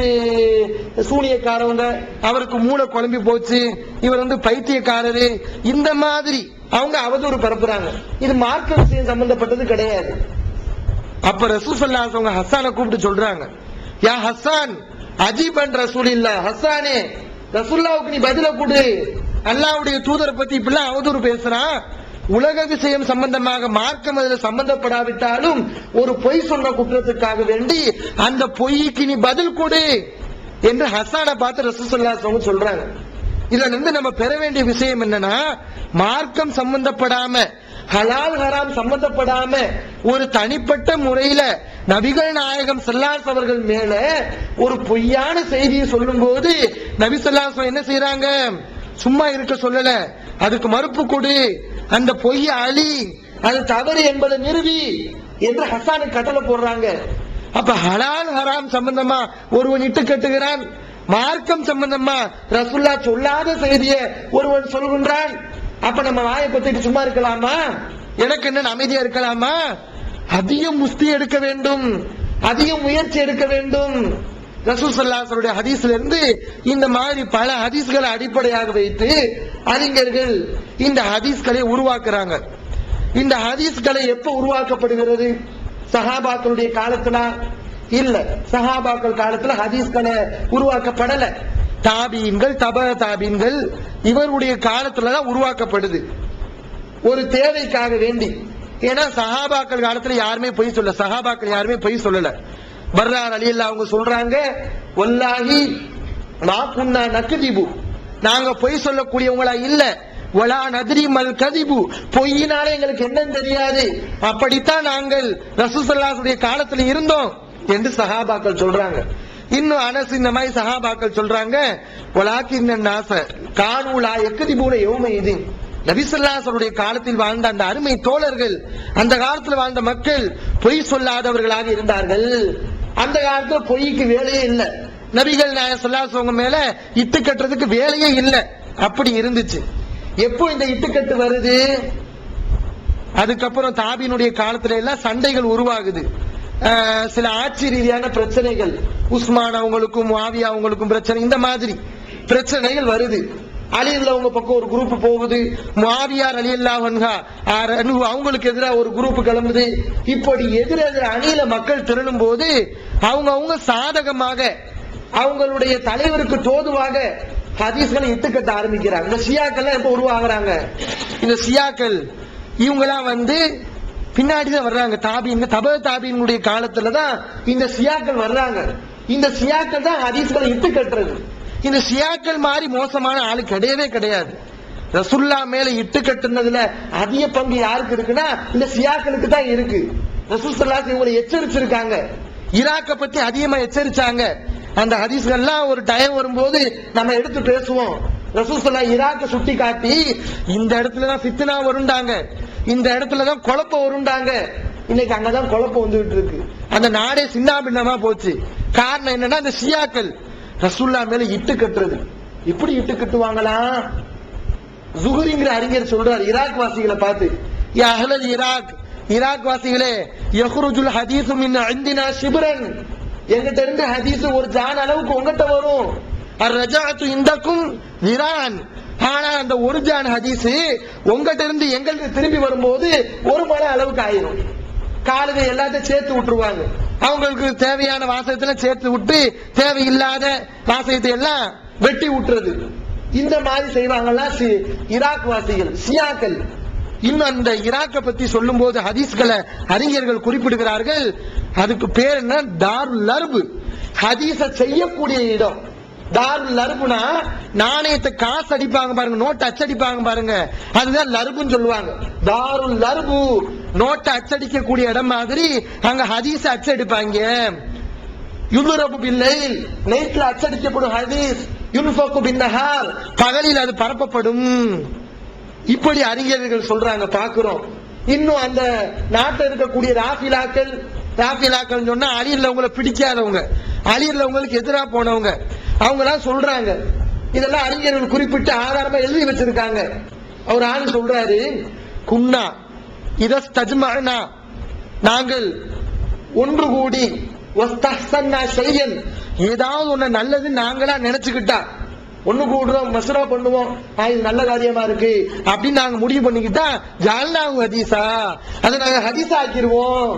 சூனியக்காரவங்க, அவருக்கு மூளை குழம்பி போச்சு, இவர் பைத்தியக்காரரு, இந்த மாதிரி அவங்க அவதூறு பரப்புறாங்க. இது மார்க்க விஷயம் சம்பந்தப்பட்டது கிடையாது. அப்ப ரசூல் ஸல்லல்லாஹு அலைஹி வஸல்லம் ஹஸ்ஸானை கூப்பிட்டு சொல்றாங்க, யா ஹஸ்ஸான் அஜீபன் ரசூலில்லாஹ், ஹஸ்ஸானே ரசூலுல்லாஹ்வுக்கு நீ பதில கொடு. அல்லாஹ்வுடைய தூதரை பத்தி இப்படிலாம் அவதூறு பேசுறான். உலக விஷயம் சம்பந்தமாக மார்க்கம் அதில் சம்பந்தப்படாவிட்டாலும் ஒரு பொய் சொன்ன குற்றத்துக்காக வேண்டி அந்த பொய்க்கு நீ பதில் கொடு என்று ஹஸ்ஸானை பார்த்து ரசூல் ஸல்லல்லாஹு அலைஹி வஸல்லம் சொல்றாங்க. இதுல இருந்து நம்ம பெற வேண்டிய விஷயம் என்னன்னா, மார்க்கம் சம்பந்தப்படாம, ஹலால் ஹராம் சம்பந்தப்படாம ஒரு தனிப்பட்ட முறையில நபிகள் நாயகம் ஸல்லல்லாஹு அலைஹி அவர்கள் மேல ஒரு பொய்யான செய்தியை சொல்லும் போது நபி ஸல்லல்லாஹு அலைஹி வஸல்லம் என்ன செய்யறாங்க? சும்மா இருக்க சொல்லல, அதுக்கு மறுப்பு கொடு, அந்த பொய்ய அழி, அது தவறு என்பதை நிறுவி என்று ஹஸ்ஸானுக்கு கட்டளை போடுறாங்க. அப்ப ஹலால் ஹராம் சம்பந்தமா ஒருவன் இட்டு கட்டுகிறான், மார்க்கம் சம்பந்தமா ரசூலுல்லாஹ் சொல்லாத செய்தியை ஒருவன் சொல்கின்றான். அப்ப நம்ம வாயை பத்திட்டு சும்மா இருக்கலாமா? எனக்கு என்ன அமைதியா இருக்கலாமா? அதிகம் முஸ்தி எடுக்க வேண்டும், அதிகம் முயற்சி எடுக்க வேண்டும். ரசூல் ஸல்லல்லாஹு அலைஹி வஸல்லம் ஹதீஸ்ல இருந்து இந்த மாதிரி பல ஹதீஸ்களை அடிப்படையாக வைத்து அறிஞர்கள் இந்த ஹதீஸ்களை உருவாக்குறாங்க. இந்த ஹதீஸ்களை எப்ப உருவாக்கப்படுகிறது? சஹாபாக்களுடைய காலத்துல இல்ல, சஹாபாக்கள் காலத்துல ஹதீஸ்களை உருவாக்கப்படல. தாபீன்கள், தப தாபீன்கள் இவருடைய காலத்துலதான் உருவாக்கப்படுது, ஒரு தேவைக்காக வேண்டி. ஏன்னா சஹாபாக்கள் காலத்துல யாருமே பொய் சொல்ல, சஹாபாக்கள் யாருமே பொய் சொல்லல. பர்ரார் ரலியல்லாஹு அவங்க சொல்றாங்க, வல்லாஹி மா குன்னா நக்திபு, நாங்க பொய் சொல்லக்கூடியவங்களா இல்ல, வலா நத்ரி மல் கதிபு, பொய்யினால எங்களுக்கு என்னன்னு தெரியாது, அப்படித்தான் நாங்கள் ரசூல் ஸல்லல்லாஹு அலைஹி வஸல்லம் காலத்துல இருந்தோம் என்று சஹாபாக்கள் சொல்றாங்க. இன்னும் அனஸ் இந்த மாதிரி சஹாபாக்கள் சொல்றாங்க, வலாக்கின் நாஸ கானூ லா யக்திபூன யௌமஇதின், நபி ஸல்லல்லாஹு அலைஹி வஸல்லம் காலத்தில் வாழ்ந்த அந்த அருமை தோழர்கள், அந்த காலத்தில் வாழ்ந்த மக்கள் பொய் சொல்லாதவர்களாக இருந்தார்கள். அந்த காலத்துல பொய்க்கு வேலையே இல்ல, நபிகள் நாயகம் ஸல்லல்லாஹு அலைஹி வஸல்லம் மேல இட்டு கட்டுறதுக்கு வேலையே இல்ல, அப்படி இருந்துச்சு. எப்போ இந்த இட்டுக்கட்டு வருது? அதுக்கப்புறம் தாபீனுடைய காலத்துல எல்லாம் சண்டைகள் உருவாகுது, சில ஆட்சி ரீதியான பிரச்சனைகள், உஸ்மான் அவங்களுக்கும் முஆவியா அவங்களுக்கும் பிரச்சனை, இந்த மாதிரி பிரச்சனைகள் வருது. அலி அவங்க பக்கம் ஒரு குரூப் போகுது, முஆவியா ரலியல்லாஹு அன்ஹு அவங்களுக்கு எதிராக ஒரு குரூப் கிளம்புது. இப்படி எதிரெதிர அணியில மக்கள் திரளும் போது அவங்க சாதகமாக அவங்களுடைய தலைவருக்கு தோதுவாக ஹதீஸ்களை இட்டுக்கட்ட ஆரம்பிக்கிறாங்க. இந்த ஷியாக்கள் எப்ப உருவாகிறாங்க? இந்த ஷியாக்கள் இவங்கெல்லாம் பின்னாடிதான் வர்றாங்க. தாபீன்களுடைய காலத்துலதான் இந்த ஷியாக்கள் வர்றாங்க. இந்த ஷியாக்கள் தான் ஹதீஸ்களை இட்டு கட்டுறது. இந்த ஷியாக்கள் மாதிரி மோசமான ஆளு கிடையவே கிடையாது. ரசூல்லா மேல இட்டு கட்டுனதுல அதிக பங்கு யாருக்கு இருக்குன்னா இந்த ஷியாக்களுக்கு தான் இருக்கு. ரசூல் ஸல்லல்லாஹு அலைஹி வஸல்லம் இவங்களை எச்சரிச்சிருக்காங்க, ஈராக்கை பத்தி அதிகமா எச்சரிச்சாங்க. அந்த ஹதீஸ்கள்லாம் ஒரு டைம் வரும்போது நம்ம எடுத்து பேசுவோம். ரசூல் ஸல்லல்லாஹு ஈராக்கை சுட்டி காட்டி இந்த இடத்துலதான் ஃபித்னா வருண்டாங்க, இந்த இடத்துலதான் குழப்பம் வருண்டாங்க. இன்னைக்கு அங்கதான் குழப்பம் வந்துகிட்டு இருக்கு. அந்த நாடே சின்னாபின்னமா போச்சு. காரணம் என்னன்னா இந்த ஷியாக்கள் ரசூல்லா மேல இட்டு கட்டுறது. இப்படி இட்டு கட்டுவாங்களா? ஜுஹரிங்கிற அறிஞர் சொல்றார் ஈராக் வாசிகளை பார்த்து, யா அஹ்லல் ஈராக், ஈராக் வாசிகளே, யஹ்ருஜுல் ஹதீஸு மின் இந்தினா ஷிப்ரன், எங்கிட்ட இருந்து ஹதீஸ் ஒரு ஜான் அளவுக்கு உங்ககிட்ட வரும். அர்ரஜஅத்து இந்தக்கும் ஜிரான், ஆனா அந்த ஒரு ஜான் ஹதீஸ் உங்ககிட்ட இருந்து எங்களுக்கு திரும்பி வரும்போது ஒரு மலை அளவுக்கு ஆயிரும். காலுங்க எல்லாத்தையும் சேர்த்து விட்டுருவாங்க. அவங்களுக்கு தேவையான வாசகத்துல சேர்த்து விட்டு தேவையில்லாத வாசகத்தை எல்லாம் வெட்டி விட்டுறது. இந்த மாதிரி செய்வாங்களா ஈராக் வாசிகள், ஷியாக்கள். இன்னும் அந்த ஈராக்கை பத்தி சொல்லும் போது ஹதீஸ்களை அறிஞர்கள் குறிப்பிடுகிறார்கள். அதுக்கு பேர் என்ன? தாருல் லர்பு, ஹதீஸ செய்யக்கூடிய இடம். தாருல் லர்புனா நாணயத்தை காசு அடிப்பாங்க பாருங்க, நோட்டு அச்சடிப்பாங்க பாருங்க, அதுதான் லர்புன்னு சொல்லுவாங்க. தாருல் லர்பு நோட்டை அச்சடிக்கக்கூடிய இடம் மாதிரி அங்க ஹதீஸ அச்சடிப்பாங்க. யுதுரபு பில்லைல், நைட்ல அச்சடிக்கப்படும் ஹதீஸ். யுன்ஃபகு பின்னஹார், பகலில் அது பரப்பப்படும். இப்படி அறிஞர்கள் சொல்றாங்க, பாக்குறோம். இன்னும் அந்த நாட்டில் இருக்கக்கூடிய ராஃபிலாக்கள் சொன்னா அலியில் அவங்களை பிடிக்காதவங்க, அலியில் அவங்களுக்கு எதிராக போனவங்க, அவங்க எல்லாம் சொல்றாங்க. இதெல்லாம் அறிஞர்கள் குறிப்பிட்டு ஆதாரமா எழுதி வச்சிருக்காங்க. அவர் ஆள் சொல்றாரு, குன்னா இதஸ்தஜ்மஅனா, நாங்கள் ஒன்று கூடி வஸ்தஹ்சன்னா ஷையன், ஏதாவது ஒண்ணு நல்லது நாங்களா நினைச்சுக்கிட்டா ஒண்ணு கூடுறோம், மஸ்ரா பண்ணுவோம், இது நல்ல காரியமா இருக்கு அப்படின்னு நாங்க முடிவு பண்ணிக்கிட்டா ஜஅல்னாஹு ஹதீஸா, அதை நாங்க ஹதீஸா ஆக்கிடுவோம்.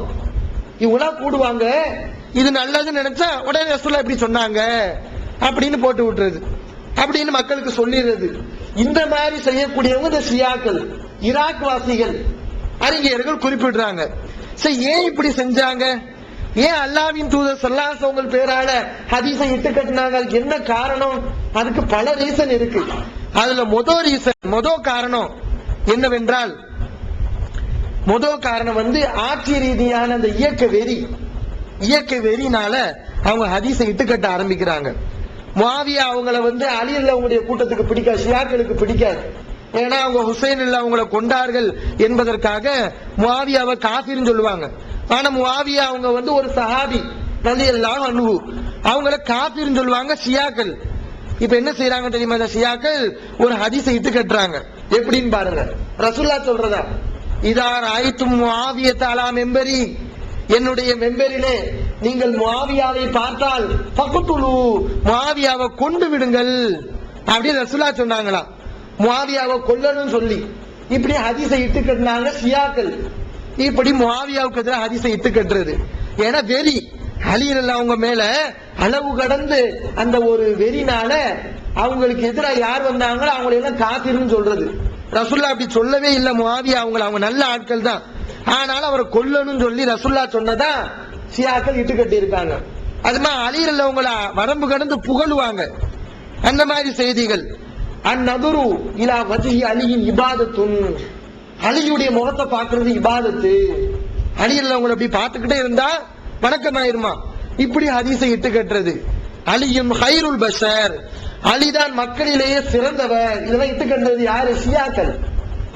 இவங்களா கூடுவாங்க, இது நல்லதுன்னு நினைச்சா உடனே ரசூலுல்லாஹ் இப்படி சொன்னாங்க அப்படின்னு போட்டு விட்டுறது, அப்படின்னு மக்களுக்கு சொல்லிடுறது. இந்த மாதிரி செய்யக்கூடியவங்க இந்த ஷியாக்கள், ஈராக் வாசிகள். அறிஞர்கள் குறிப்பிடுறாங்க, சரி ஏன் இப்படி செஞ்சாங்க? ஏன் அல்லாஹ்வின் தூதர் ஸல்லல்லாஹு அலைஹி வஸல்லம் பேரால ஹதீஸை இட்டு கட்டினாங்க? அதுக்கு என்ன காரணம்? அதுக்கு பல ரீசன் இருக்கு. அதுல முதல் காரணம் என்னவென்றால், முதல் காரணம் ஆட்சி ரீதியான அந்த இயக்க வெறினால அவங்க ஹதீஸை இட்டு கட்ட ஆரம்பிக்கிறாங்க. முஆவியா அவங்கள அலி அவங்களுடைய கூட்டத்துக்கு பிடிக்காது, ஷியாக்களுக்கு பிடிக்காது. ஏன்னா அவங்க ஹுசைன் அவங்களை கொண்டார்கள் என்பதற்காக முஆவியாவை காஃபிர்னு சொல்லுவாங்க. ஆனா முஆவியா அவங்க ஒரு சஹாபி ரலியல்லாஹு அன்ஹு, அவங்கள காஃபிர்னு சொல்லுவாங்க ஷியாக்கள். இப்ப என்ன செய்யறாங்க தெரியுமா? இந்த ஷியாக்கள் ஒரு ஹதீஸை இட்டு கட்டுறாங்க. எப்படின்னு பாருங்க, ரசூலுல்லாஹ் சொல்றதா, இதா ராய்தும் முஆவியத அலா மெம்பரி, என்னுடைய மெம்பரிலே நீங்கள் முஆவியாவை பார்த்தால் ஃபக்துலு, முஆவியாவை கொண்டு விடுங்கள் அப்படின்னு ரசூலுல்லாஹ் சொன்னாங்களா. முஆவியாவை கொல்லணும்னு சொல்லி இப்படி ஹதீஸை இட்டு கட்டினாங்க ஷியாக்கள். இப்படி முஆவியாவுக்கு எதிராக ஹதீஸை இட்டு கட்டுறது. ஏன்னா வெறி, அலி அவங்க மேல அளவு கடந்து அந்த ஒரு வெறினால அவங்களுக்கு எதிராக யார் வந்தாங்களோ அவங்களை எல்லாம் காஃபிர்னு சொல்றது. ரசூலுல்லாஹ் அப்படி சொல்லவே இல்லை முஆவியா அவங்க நல்ல ஆட்கள் தான். ஆனாலும் அவரை கொல்லணும்னு சொல்லி ரசூலுல்லாஹ் சொன்னதா ஷியாக்கள் இட்டு கட்டி இருக்காங்க. அதுமா அலி அவங்கள வரம்பு கடந்து புகழுவாங்க. அந்த மாதிரி செய்திகள். அந்நதுரு இலா வஜ்ஹி அலியின் இபாதத்துன், அலியுடைய முகத்தை பார்க்கிறது இபாதத்து. அலி அவங்களை அப்படி பார்த்துக்கிட்டே இருந்தா வணக்கமாயிருமா. இப்படி ஹதீஸை இட்டு கட்டுறது. அலியும் ஹைருல் பஷர், அலிதான் மக்களிலேயே சிறந்தவர். இதெல்லாம் இட்டு கட்டுறது யாரு? ஷியாக்கள்.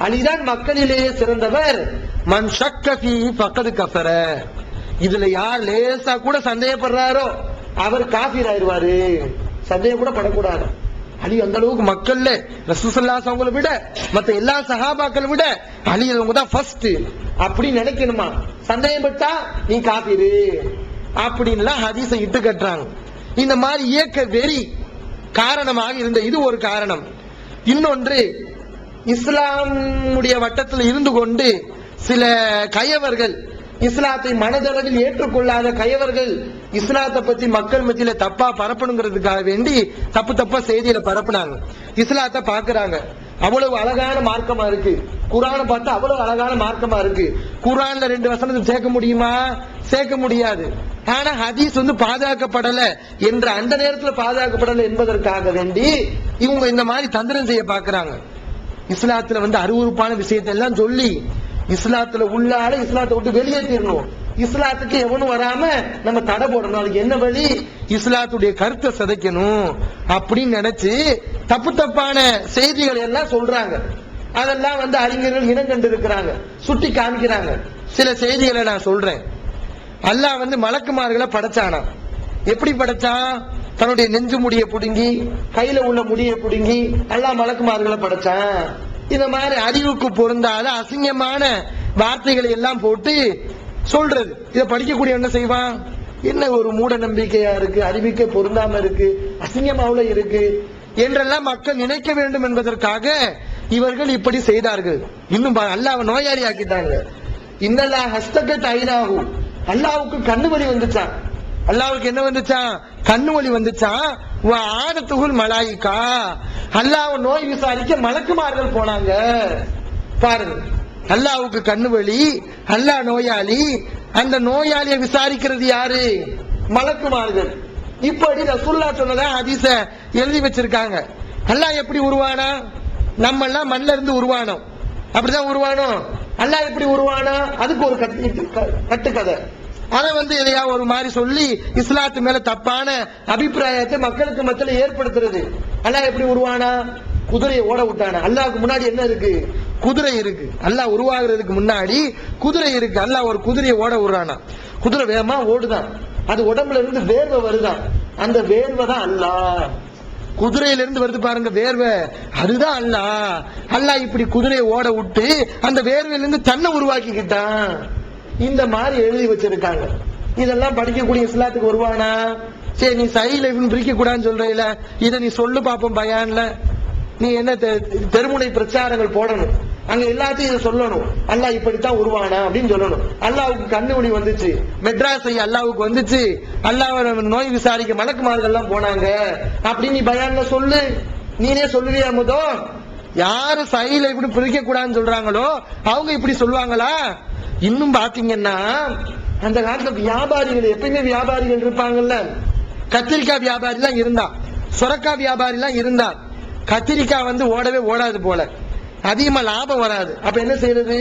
அலிதான் மக்களிலேயே சிறந்தவர். மன் ஷக்க ஃபீஹி ஃபக்கத் கஃபர, இதுல யார் லேசா கூட சந்தேகப்படுறாரோ அவர் காஃபிர் ஆயிருவாரு. சந்தேகம் கூட படக்கூடாது. அலி அந்த அளவுக்கு மக்கள்ல ரசூல் ஸல்லல்லாஹு அலைஹி வஸல்லம் விட மத்த எல்லா சஹாபாக்களை விட அலி அவங்க தான் ஃபர்ஸ்ட் அப்படி நினைக்கணுமா? சந்தேகப்பட்டா நீ காஃபிரு அப்படின்லாம் ஹதீஸை இட்டு கட்டுறாங்க. இந்த மாதிரி இயக்க வெறி காரணமாக இருந்த இது ஒரு காரணம். இன்னொன்று, இஸ்லாமுடைய வட்டத்தில் இருந்து கொண்டு சில கயவர்கள், இஸ்லாத்தை மனதளவில் ஏற்றுக்கொள்ளாத கயவர்கள் இஸ்லாத்தை பத்தி மக்கள் மத்தியில தப்பா பரப்பணுங்கிறதுக்காக வேண்டி தப்பா செய்தியில பரப்புனாங்க. இஸ்லாத்தை பாக்குறாங்க, அவ்வளவு அழகான மார்க்கமா இருக்கு, குர்ஆனை பார்த்தா அவ்வளவு அழகான மார்க்கமா இருக்கு, குர்ஆன்ல 2 வசனத்தை சேர்க்க முடியுமா? சேர்க்க முடியாது. ஆனா ஹதீஸ் பாதுகாக்கப்படல என்ற அந்த நேரத்தில் பாதுகாக்கப்படல என்பதற்காக வேண்டி இவங்க இந்த மாதிரி தந்திரம் செய்ய பாக்குறாங்க. இஸ்லாத்துல அருவருப்பான விஷயத்தை எல்லாம் சொல்லி இஸ்லாத்துல உள்ளால இஸ்லாத்தை விட்டு வெளியேற்றிடணும், இஸ்லாத்துக்கு எவனும் வராம நம்ம தடை போடணும். அதுக்கு என்ன வழி? இஸ்லாத்துடைய கருத்தை சிதைக்கணும் அப்படின்னு நினைச்சு தப்பான செய்திகளை எல்லாம் சொல்றாங்க. அதெல்லாம் அறிஞர்கள் இனம் கண்டு இருக்கிறாங்க, சுட்டி காமிக்கிறாங்க. சில செய்திகளை நான் சொல்றேன். அல்லாஹ் மலக்குமார்களை படைச்சானா. எப்படி படைச்சான்? தன்னுடைய நெஞ்சு முடிய புடுங்கி, கையில உள்ள முடிய புடுங்கி அல்லாஹ் மலக்குமார்களை படைச்சான். இந்த மாதிரி அறிவுக்கு பொருந்தாத அசிங்கமான வார்த்தைகளை எல்லாம் போட்டு சொல்றது. இதை படிக்கக்கூடிய என்ன செய்வான்? என்ன ஒரு மூட நம்பிக்கையா இருக்கு, அறிவிக்க பொருந்தாம இருக்கு, அசிங்கமாவுல இருக்கு என்றெல்லாம் மக்கள் நினைக்க வேண்டும் என்பதற்காக இவர்கள் இப்படி செய்தார்கள். இன்னும் அல்லாஹ் நோயாளி ஆக்கிட்டாங்க. இன்னல்லா ஹஸ்தகத் ஐனாஹு, அல்லாஹ்வுக்கு கண்ணு வலி வந்துச்சான். அல்லாஹ்வுக்கு என்ன வந்துச்சான்? கண்ணு வலி வந்துச்சான். ஆனத்துகுல் மலாயிகா, அல்லாஹ் நோய் விசாரிக்க மலக்குமார்கள் போனாங்க. பாருங்க, அல்லாஹ்வுக்கு கண்ணு வலி, அல்லாஹ் நோயாளி, அந்த நோயாளியை விசாரிக்கிறது யாரு? மலக்குமார்கள். இப்படி ரசூலுல்லாஹ் சொன்னதா ஹதீஸ எழுதி வச்சிருக்காங்க. அல்லாஹ் எப்படி உருவானா? நம்ம எல்லாம் மண்ணில இருந்து உருவானோம், அப்படிதான் உருவானோம். அல்லாஹ் எப்படி உருவானா? அதுக்கு ஒரு கட்டுக்கதை. அதை எதையா ஒரு மாதிரி சொல்லி இஸ்லாத்து மேல தப்பான அபிப்பிராயத்தை மக்களுக்கு மத்தியில ஏற்படுத்துறது. அல்லாஹ் எப்படி உருவானா? குதிரையை ஓட விட்டானா? அல்லாஹ்வுக்கு முன்னாடி என்ன இருக்கு? குதிரை இருக்கு. அல்லாஹ் உருவாகிறதுக்கு முன்னாடி குதிரை இருக்கு. அல்லாஹ் ஒரு குதிரையை ஓட விடுறானா. குதிரை வேகமா ஓடுதான், அது உடம்புல இருந்து வேர்வை வருதான், அந்த வேர்வை தான் அல்லாஹ். குதிரையில இருந்து வருது பாருங்க வேர்வை, அதுதான் அல்லாஹ். அல்லாஹ் இப்படி குதிரையை ஓட விட்டு அந்த வேர்வையில இருந்து தன்னை உருவாக்கிக்கிட்டான். இந்த மாதிரி எழுதி வச்சிருக்காங்க. இதெல்லாம் படிக்கக்கூடிய இஸ்லாத்துக்கு வருவானா? சரி, நீ சைல பிரிக்க கூடாதுன்னு சொல்றீல, இதை நீ சொல்லு பாப்போம். பயான்ல நீ என்ன தெருமுனை பிரச்சாரங்கள் போடணும், அங்க எல்லாத்தையும் இதை சொல்லணும். அல்லாஹ் இப்படித்தான் உருவானா அப்படின்னு சொல்லணும். அல்லாஹ்வுக்கு கண்ணு வலி வந்துச்சு, மெட்ராஸ் அல்லாஹ்வுக்கு வந்துச்சு, அல்லாஹ் நோய் விசாரிக்க மலக்குமார்கள் எல்லாம் போனாங்க அப்படின்னு நீ பயான்ல சொல்லு. நீனே சொல்லுவியா? முதல் யாரு சைல இப்படி பிரிக்க கூடாதுன்னு சொல்றாங்களோ அவங்க இப்படி சொல்லுவாங்களா? இன்னும் பாத்தீங்கன்னா அந்த காலத்துல வியாபாரிகள், எப்பயுமே வியாபாரிகள் இருப்பாங்கல்ல. கத்திரிக்காய் வியாபாரி எல்லாம் இருந்தா, சொரக்காய் வியாபாரி எல்லாம் இருந்தா. கத்திரிக்காய் ஓடவே ஓடாது போல, அதிகமா லாபம் வராது. அப்ப என்ன செய்யறது?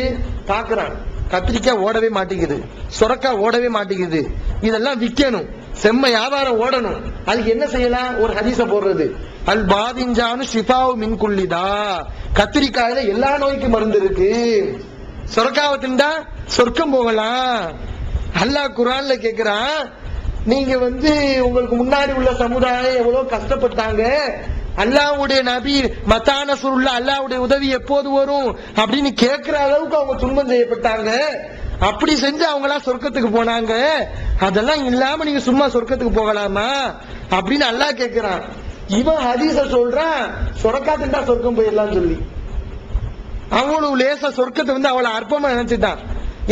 பாக்குறான், கத்திரிக்காய் ஓடவே மாட்டேங்குது, சொரக்காய் ஓடவே மாட்டேங்குது, இதெல்லாம் விற்கணும், செம்ம வியாபாரம் ஓடணும். அதுக்கு என்ன செய்யலாம்? ஒரு ஹதீஸ போடுறது. அல் பாதிஞ்சானு ஷிஃபாவு மின் குல்லிதா, கத்திரிக்காயில எல்லா நோய்க்கும் மருந்து இருக்கு, சொர்க்காவை திண்டா சொர்க்கம் போகலாம். அல்லாஹ் குர்ஆன்ல கேக்குறான், நீங்க உங்களுக்கு முன்னாடி உள்ள சமுதாயம் எவ்வளவு கஷ்டப்பட்டாங்க, அல்லாஹ்வுடைய நபி மத்தானசுருல்ல அல்லாஹ்வுடைய உதவி எப்போது வரும் அப்படின்னு கேட்கிற அளவுக்கு அவங்க துன்பம் செய்யப்பட்டாங்க. அப்படி செஞ்சு அவங்க எல்லாம் சொர்க்கத்துக்கு போனாங்க, அதெல்லாம் இல்லாம நீங்க சும்மா சொர்க்கத்துக்கு போகலாமா அப்படின்னு அல்லாஹ் கேட்கிறான். இவன் ஹதீஸ சொல்றான், சொரக்கா திண்டா சொர்க்கம் போயிடலாம் சொல்லி. அவ்வளவு லேசா சொர்க்கத்தை அவளை அற்பமா நினைச்சுட்டான்.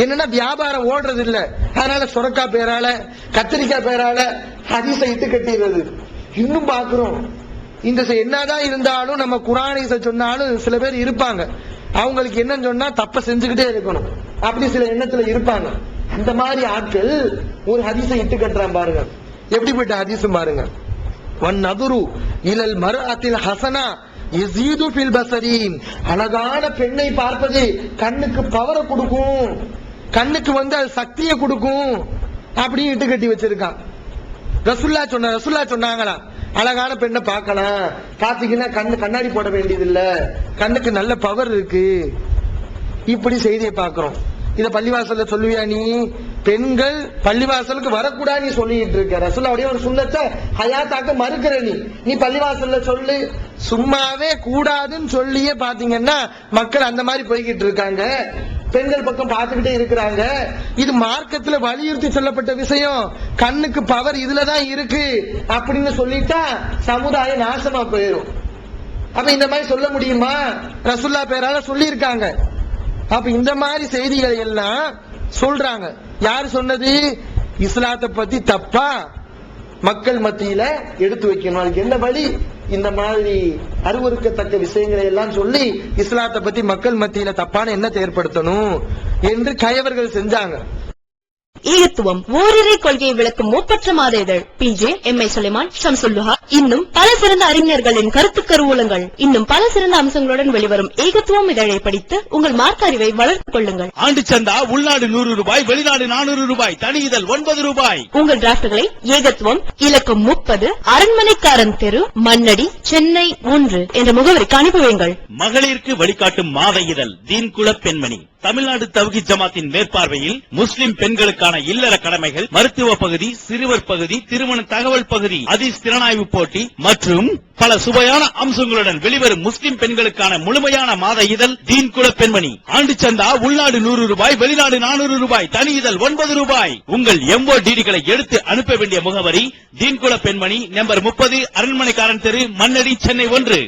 என்னன்னா வியாபாரம் ஓடுறது இல்ல, அதனால சொரக்கா பேரால கத்திரிக்காய் பேரால ஹதீஸ இட்டு கட்டிடுறது. இன்னும் பாக்குறோம், இந்த என்னதான் இருந்தாலும் நம்ம குர்ஆனை சொன்னாலும் சில பேர் இருப்பாங்க, அவங்களுக்கு என்னன்னு சொன்னா தப்ப செஞ்சுக்கிட்டே இருக்கணும், அப்படி சில எண்ணத்துல இருப்பாங்க. அந்த மாதிரி ஆட்கள் ஒரு ஹதீஸ இட்டு கட்டுறான் பாருங்க. எப்படிப்பட்ட ஹதீஸ் பாருங்க. வன் நதுரு இலல் மர்அத்தில் ஹஸனா யஸீது ஃபில் பஸரி, அழகான பெண்ணை பார்ப்பது கண்ணுக்கு பவரை கொடுக்கும், கண்ணுக்கு அது சக்தியை கொடுக்கும் அப்படின்னு இட்டு கட்டி வச்சிருக்கான். ரசூலுல்லாஹ் சொன்னாங்களா, அழகான பெண்ணை பார்க்கலாம், பாத்தீங்கன்னா கண்ணாடி போட வேண்டியது இல்ல, கண்ணுக்கு நல்ல பவர் இருக்கு. இப்படி செய்தியை பார்க்கிறோம். இத பள்ளிவாசல்ல சொல்லுவியா நீ? பெண்கள் பள்ளிவாசலுக்கு வரக்கூடாது நீ சொல்லிட்டு இருக்க. ரசூலுல்லாஹ்வுடைய ஒரு சுன்னத்தை ஹயாத்தாக்க மறுக்கிற நீ பள்ளிவாசல்ல சொல்லு. சும்மாவே கூடாதுன்னு சொல்லியே பாத்தீங்கன்னா மக்கள் அந்த மாதிரி போய்கிட்டு இருக்காங்க, பெண்கள் பக்கம் பார்த்துக்கிட்டே இருக்கிறாங்க. இது மார்க்கத்துல வலியுறுத்தி சொல்லப்பட்ட விஷயம், கண்ணுக்கு பவர் இதுலதான் இருக்கு அப்படின்னு சொல்லிட்டா சமுதாயம் நாசமா போயிடும். அப்ப இந்த மாதிரி சொல்ல முடியுமா? ரசூலுல்லாஹ் பேரால சொல்லி இருக்காங்க. அப்ப இந்த மாதிரி செய்திகளை எல்லாம் சொல்றாங்க. யாரு சொன்னது? இஸ்லாத்தை பத்தி தப்பா மக்கள் மத்தியில எடுத்து வைக்கணும். அதுக்கு என்ன வழி? இந்த மாதிரி அருவருக்கத்தக்க விஷயங்களை எல்லாம் சொல்லி இஸ்லாத்தை பத்தி மக்கள் மத்தியில தப்பான எண்ணத்தை ஏற்படுத்தணும் என்று கயவர்கள் செஞ்சாங்க. ஈகத்துவம் ஓரிரை கொள்கையை விளக்கும் ஒப்பற்ற மாத இதழ் PJ MI சுலைமான் ஷம்சுல்லுஹா இன்னும் பல சிறந்த அறிஞர்களின் கருத்து கருவூலங்கள் இன்னும் பல சிறந்த அம்சங்களுடன் வெளிவரும் ஏகத்துவம் இதழை படித்து உங்கள் மார்க்க அறிவை வளர்த்துக் கொள்ளுங்கள். ஆண்டு சந்தா உள்நாடு 100 ரூபாய், வெளிநாடு 400 ரூபாய், தனி இதழ் 9 ரூபாய். உங்கள் டிராப்ட்களை ஏகத்துவம் இலக்கம் 30 அரண்மனைக்காரன் தெரு மண்ணடி சென்னை 1 என்ற முகவரிக்கு அனுப்பி வையுங்கள். மகளிருக்கு வழிகாட்டும் மாத இதழ் தீன்குல பெண்மணி தமிழ்நாடு தவ்ஹீத் ஜமாத்தின் மேற்பார்வையில் முஸ்லிம் பெண்களுக்கான இல்லற கடமைகள், மருத்துவ பகுதி, சிறுவர் பகுதி, திருமண தகவல் பகுதி, ஹதீஸ் திறனாய்வு போட்டி மற்றும் பல சுவையான அம்சங்களுடன் வெளிவரும் முஸ்லிம் பெண்களுக்கான முழுமையான மாத இதழ் தீன்குல பெண்மணி. ஆண்டு சந்தா உள்நாடு 100 ரூபாய், வெளிநாடு 400 ரூபாய், தனி இதழ் 9 ரூபாய். உங்கள் MODDகளை எடுத்து அனுப்ப வேண்டிய முகவரி தீன்குல பெண்மணி, நம்பர் 30, அரண்மனைக்காரன் தெரு, மண்ணடி, சென்னை 1.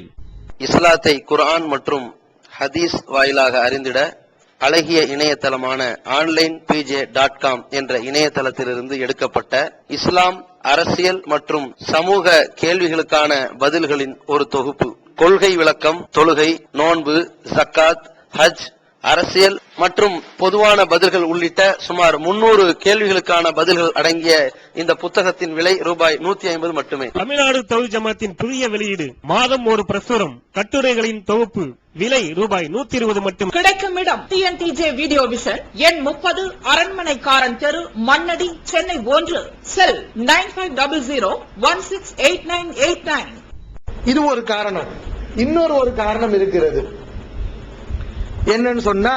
இஸ்லாத்தை குர்ஆன் மற்றும் ஹதீஸ் வாயிலாக அறிந்திட அழகிய இணையதளமான onlinepj.com என்ற இணையதளத்திலிருந்து எடுக்கப்பட்ட இஸ்லாம், அரசியல் மற்றும் சமூக கேள்விகளுக்கான பதில்களின் ஒரு தொகுப்பு. கொள்கை விளக்கம், தொழுகை, நோன்பு, ஜக்காத், ஹஜ், அரசியல் மற்றும் பொதுவான பதில்கள் உள்ளிட்ட சுமார் 300 கேள்விகளுக்கான பதில்கள் அடங்கிய இந்த புத்தகத்தின் விலை ரூபாய் 150 மட்டுமே. தமிழ்நாடு தவ்ஹீத் ஜமாத்தின் புதிய வெளியீடு, மாதம் ஒரு பிரசுரம், கட்டுரைகளின் தொகுப்பு, விலை ரூபாய் 120 மட்டும். கிடைக்கும் இடம் TNTJ வீடியோ விஷன், எண் 30, அரண்மனைக்காரன் தெரு, மண்ணடி, சென்னை 1. செல் 9500168989. இது ஒரு காரணம். இன்னொரு ஒரு காரணம் இருக்கிறது. என்னன்னு சொன்னா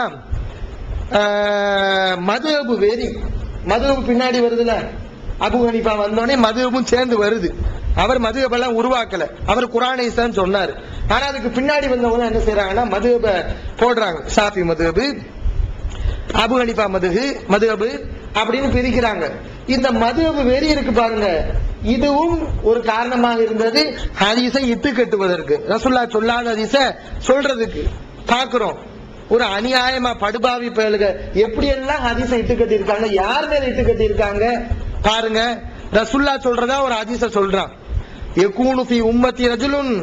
மதுஹப் வெறி. மதுஹப் பின்னாடி வருதுல, அபு ஹனீஃபா வந்தோடனே மதுஹப்பும் சேர்ந்து வருது. அவர் மதுஹப் எல்லாம் உருவாக்கல, அவர் குர்ஆனை தான் சொன்னார். ஆனா அதுக்கு பின்னாடி வந்தவங்க என்ன செய்யறாங்கன்னா மதுஹப் போடுறாங்க. ஷாஃபி மதுஹப், அபு ஹனீஃபா மதுஹப் அப்படின்னு பிரிக்கிறாங்க. இந்த மதுஹப் வெறி இருக்கு பாருங்க, இதுவும் ஒரு காரணமாக இருந்தது ஹதீஸை இட்டு கட்டுவதற்கு, ரசூலுல்லாஹ் சொல்லாத ஹதீஸை சொல்றதுக்கு. பாக்குறோம் ஒரு அநியாயமா படுபாவி பயலுக எப்படி எல்லாம் ஹதீஸை இட்டு கட்டி இருக்காங்க. யார் மேல இட்டு கட்டி இருக்காங்க பாருங்க. ரசூலுல்லாஹ் சொல்றதா ஒரு ஹதீஸை சொல்றான். யகூனு ஃபீ உம்மத்தி ரஜுலுன்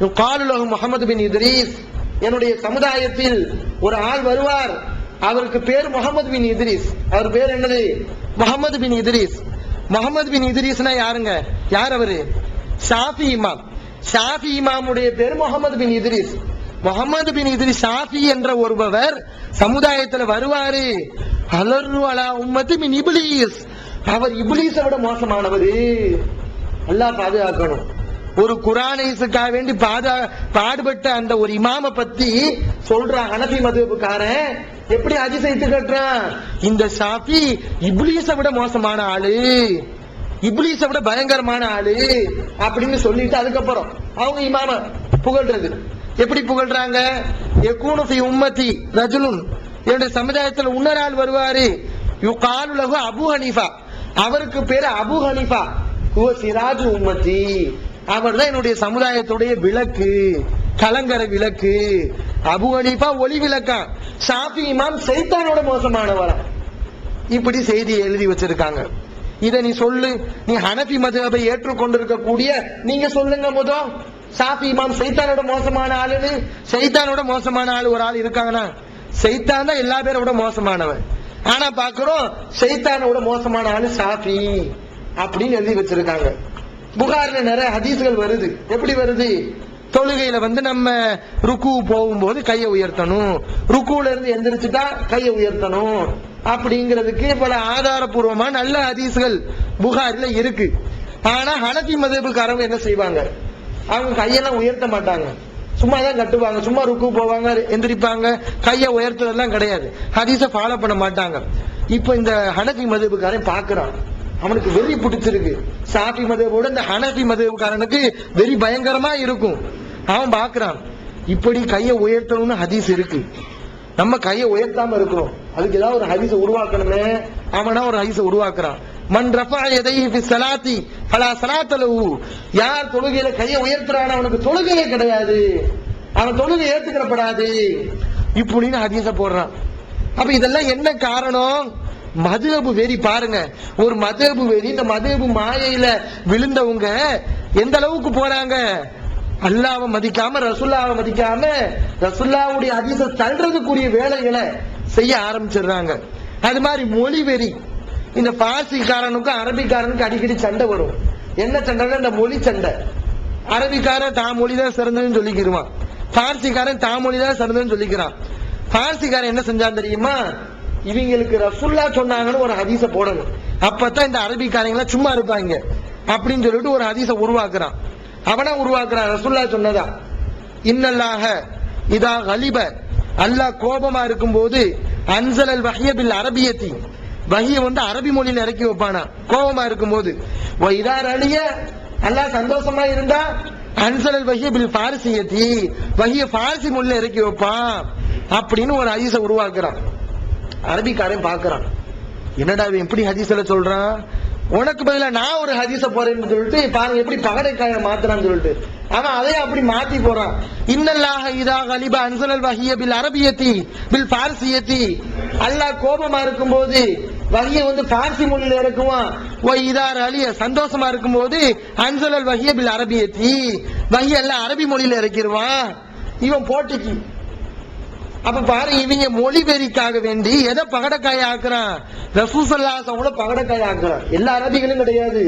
யுகாலு லஹு முஹம்மது பின் இத்ரீஸ். என்னுடைய சமுதாயத்தில் ஒரு ஆள் வருவார், அவருக்கு பேர் முஹம்மது பின் இத்ரீஸ். அவர் பேர் என்னது? முஹம்மது பின் இத்ரீஸ். முஹம்மது பின் இத்ரீஸ்னா யாருங்க? யார் அவரு? ஷாஃபி இமாம். ஷாஃபி இமாமுடைய பேர் முஹம்மது பின் இத்ரீஸ். முஹம்மது பின் இத்ரீஸ் ஷாஃபி என்ற ஒருவர் சமுதாயத்தில் வருவாரு. அலர்ரு அலா உம்மத்தி மின் இப்லீஸ். அவர் இப்லீஸை விட மோசமானவர். அல்லாஹ் பாதுகாக்கணும். ஒரு குர்ஆனுக்காக வேண்டி பாடுபட்ட அந்த ஒரு இமாம பத்தி சொல்றான் ஹனஃபி மதுஹப்காரன். எப்படி ஹதீஸை இட்டு கட்டுறான்? இந்த ஷாஃபி இப்லீஸை விட மோசமான ஆளு, இப்லீஸை விட பயங்கரமான ஆளு அப்படின்னு சொல்லிட்டு அதுக்கப்புறம் அவங்க இமாம புகழ்றது. எப்படி புகழ்றாங்க? யகூனு ஃபீ உம்மத்தி ரஜுலுன். என்னுடைய சமுதாயத்தில் இன்னொரு ஆள் வருவாரு, யுகாலு லஹு அபு ஹனீஃபா. அவருக்கு பேரு அபு ஹனீஃபா. ஹுவ சிராஜு உம்மத்தி. அவர் தான் என்னுடைய சமுதாயத்துடைய விளக்கு, கலங்கர விளக்கு. அபு ஹனீஃபா ஒளி விளக்கான். ஷாஃபி இமாம் சைத்தானோட மோசமானவரா. இப்படி செய்தி எழுதி வச்சிருக்காங்க. இத நீ சொல்லு. நீ ஹனஃபி மதுஹபை ஏற்றுக்கொண்டிருக்கக்கூடிய நீங்க சொல்லுங்க. முதல் ஷாஃபி இமாம் சைத்தானோட மோசமான ஆளுன்னு. சைத்தானோட மோசமான ஆளு ஒரு ஆள் இருக்காங்கன்னா, சைத்தான் தான் எல்லா பேரோட மோசமானவன். ஆனா பாக்குறோம் சைத்தானோட மோசமான ஆளு ஷாஃபி அப்படின்னு எழுதி வச்சிருக்காங்க. புகார்ல நிறைய ஹதீஸ்கள் வருது. எப்படி வருது? தொழுகையில நம்ம ருக்கு போகும்போது கையை உயர்த்தணும், ருக்குல இருந்து எந்திரிச்சுட்டா கையை உயர்த்தணும் அப்படிங்கிறதுக்கு பல ஆதாரபூர்வமா நல்ல ஹதீஸ்கள் புகாரில இருக்கு. ஆனா ஹனஃபி மதுஹப்காரங்க என்ன செய்வாங்க? அவங்க கையெல்லாம் உயர்த்த மாட்டாங்க, சும்மா தான் கட்டுவாங்க. சும்மா ருக்கு போவாங்க, எந்திரிப்பாங்க, கையை உயர்த்துறதெல்லாம் கிடையாது. ஹதீஸை ஃபாலோ பண்ண மாட்டாங்க. இப்ப இந்த ஹனஃபி மதுஹப்காரன் பாக்குறான், அவனுக்கு வெறி பிடிச்சிருக்கு. ஷாஃபி மதுஹபோட இந்த ஹனஃபி மதுஹப்காரனுக்கு வெறி பயங்கரமா இருக்கும். அவன் பாக்குறான், இப்படி கையை உயர்த்தணும்னு ஹதீஸ் இருக்கு, நம்ம கையை உயர்த்தாம இருக்கிறோம், அதுக்கு ஏதாவது ஒரு ஹதீஸை உருவாக்கணுமே. அவனா ஒரு ஹதீஸை உருவாக்குறான். மன் ரஃபஅ யதைஹி ஃபி ஸலாத்தி ஃபலா ஸலாத்த லஹு. யார் தொழுகையில கையை உயர்த்துறானோ அவனுக்கு தொழுகையே கிடையாது. அவன் தொழுகை ஏத்துக்கிறப்படாது இப்படின்னு ஹதீஸ போடுறான். அப்ப இதெல்லாம் என்ன காரணம்? மதுஹபு வெறி. பாருங்க, ஒரு மதுஹபு வெறி, இந்த மதுஹபு மாயையில விழுந்தவங்க எந்த அளவுக்கு போறாங்க. அல்லாஹ்வை மதிக்காம, ரசூலுல்லாஹ்வை மதிக்காம, ரசூலுல்லாஹ்வுடைய ஹதீஸை தள்ளுறதுக்குரிய வேலைகளை செய்ய ஆரம்பிச்சிடுறாங்க. அது மாதிரி மொழி வெறி. இந்த பார்சிக்காரனுக்கும் அரபிக்காரனுக்கும் அடிக்கடி சண்டை வரும். என்ன சண்டைன்னா இந்த மொழி சண்டை. அரபிக்காரன் தான் மொழி தான் சிறந்ததுன்னு சொல்லிக்கிறான், பார்சிக்காரன் தான் மொழி தான் சிறந்ததுன்னு சொல்லிக்கிறான். பார்சிக்காரன் என்ன செஞ்சான் தெரியுமா? இவங்களுக்கு ரசூலுல்லாஹ் சொன்னாங்கன்னு ஒரு ஹதீஸை போடணும், அப்பதான் இந்த அரபிக்காரங்க சும்மா இருப்பாங்க அப்படின்னு சொல்லிட்டு ஒரு ஹதீஸை உருவாக்குறான். அவனா உருவாக்குறான், ரசூலுல்லாஹ் சொன்னதா. இன்னல்லாஹ இதா கலிப, அல்லாஹ் கோபமா இருக்கும் போது அன்சலல் வஹ்ய பில் அரபியத்தி, வஹிய வந்து அரபி மொழியில இறக்கி வைப்பானா கோபமா இருக்கும் போது. இதா ரலிய, அல்லாஹ் சந்தோஷமா இருந்தா அன்சலல் வஹ்ய பில் ஃபாரிசியத்தி, வஹிய ஃபாரிசி மொழியில இறக்கி வைப்பான் அப்படின்னு ஒரு ஹதீஸை உருவாக்குறான். அரபிக்காரன் பாக்குறான், என்னடா இவன் எப்படி ஹதீஸ்ல சொல்றான், உனக்கு பதிலா நான் ஒரு ஹதீஸ போறேன்னு சொல்லிட்டு பாருங்க எப்படி பகடைக்காய மாத்துறான்னு சொல்லிட்டு அவன் அதே அப்படி மாத்தி போறான். இன்னல்லாஹ இதா கலிப அன்சலல் வஹிய பில் அரபியத்தி பில் ஃபாரிசியத்தி, அல்லாஹ் கோபமா இருக்கும் போது வஹிய வந்து பார்சி மொழியில இறக்குவான். இதா ரலிய, சந்தோஷமா இருக்கும் போது அன்சலல் வஹிய பில் அரபியத்தி, வஹிய எல்லாம் அரபி மொழியில இறக்கிடுவான். இவன் போட்டிக்கு. அப்ப பாரு, இவங்க மொழி வெறிக்காக வேண்டி எதை பகடக்காய ஆக்குறான், ரசூல் ஸல்லல்லாஹு அலைஹி வஸல்லம் பகடக்காய ஆக்குறான். எல்லா அரபிகளும் கிடையாது,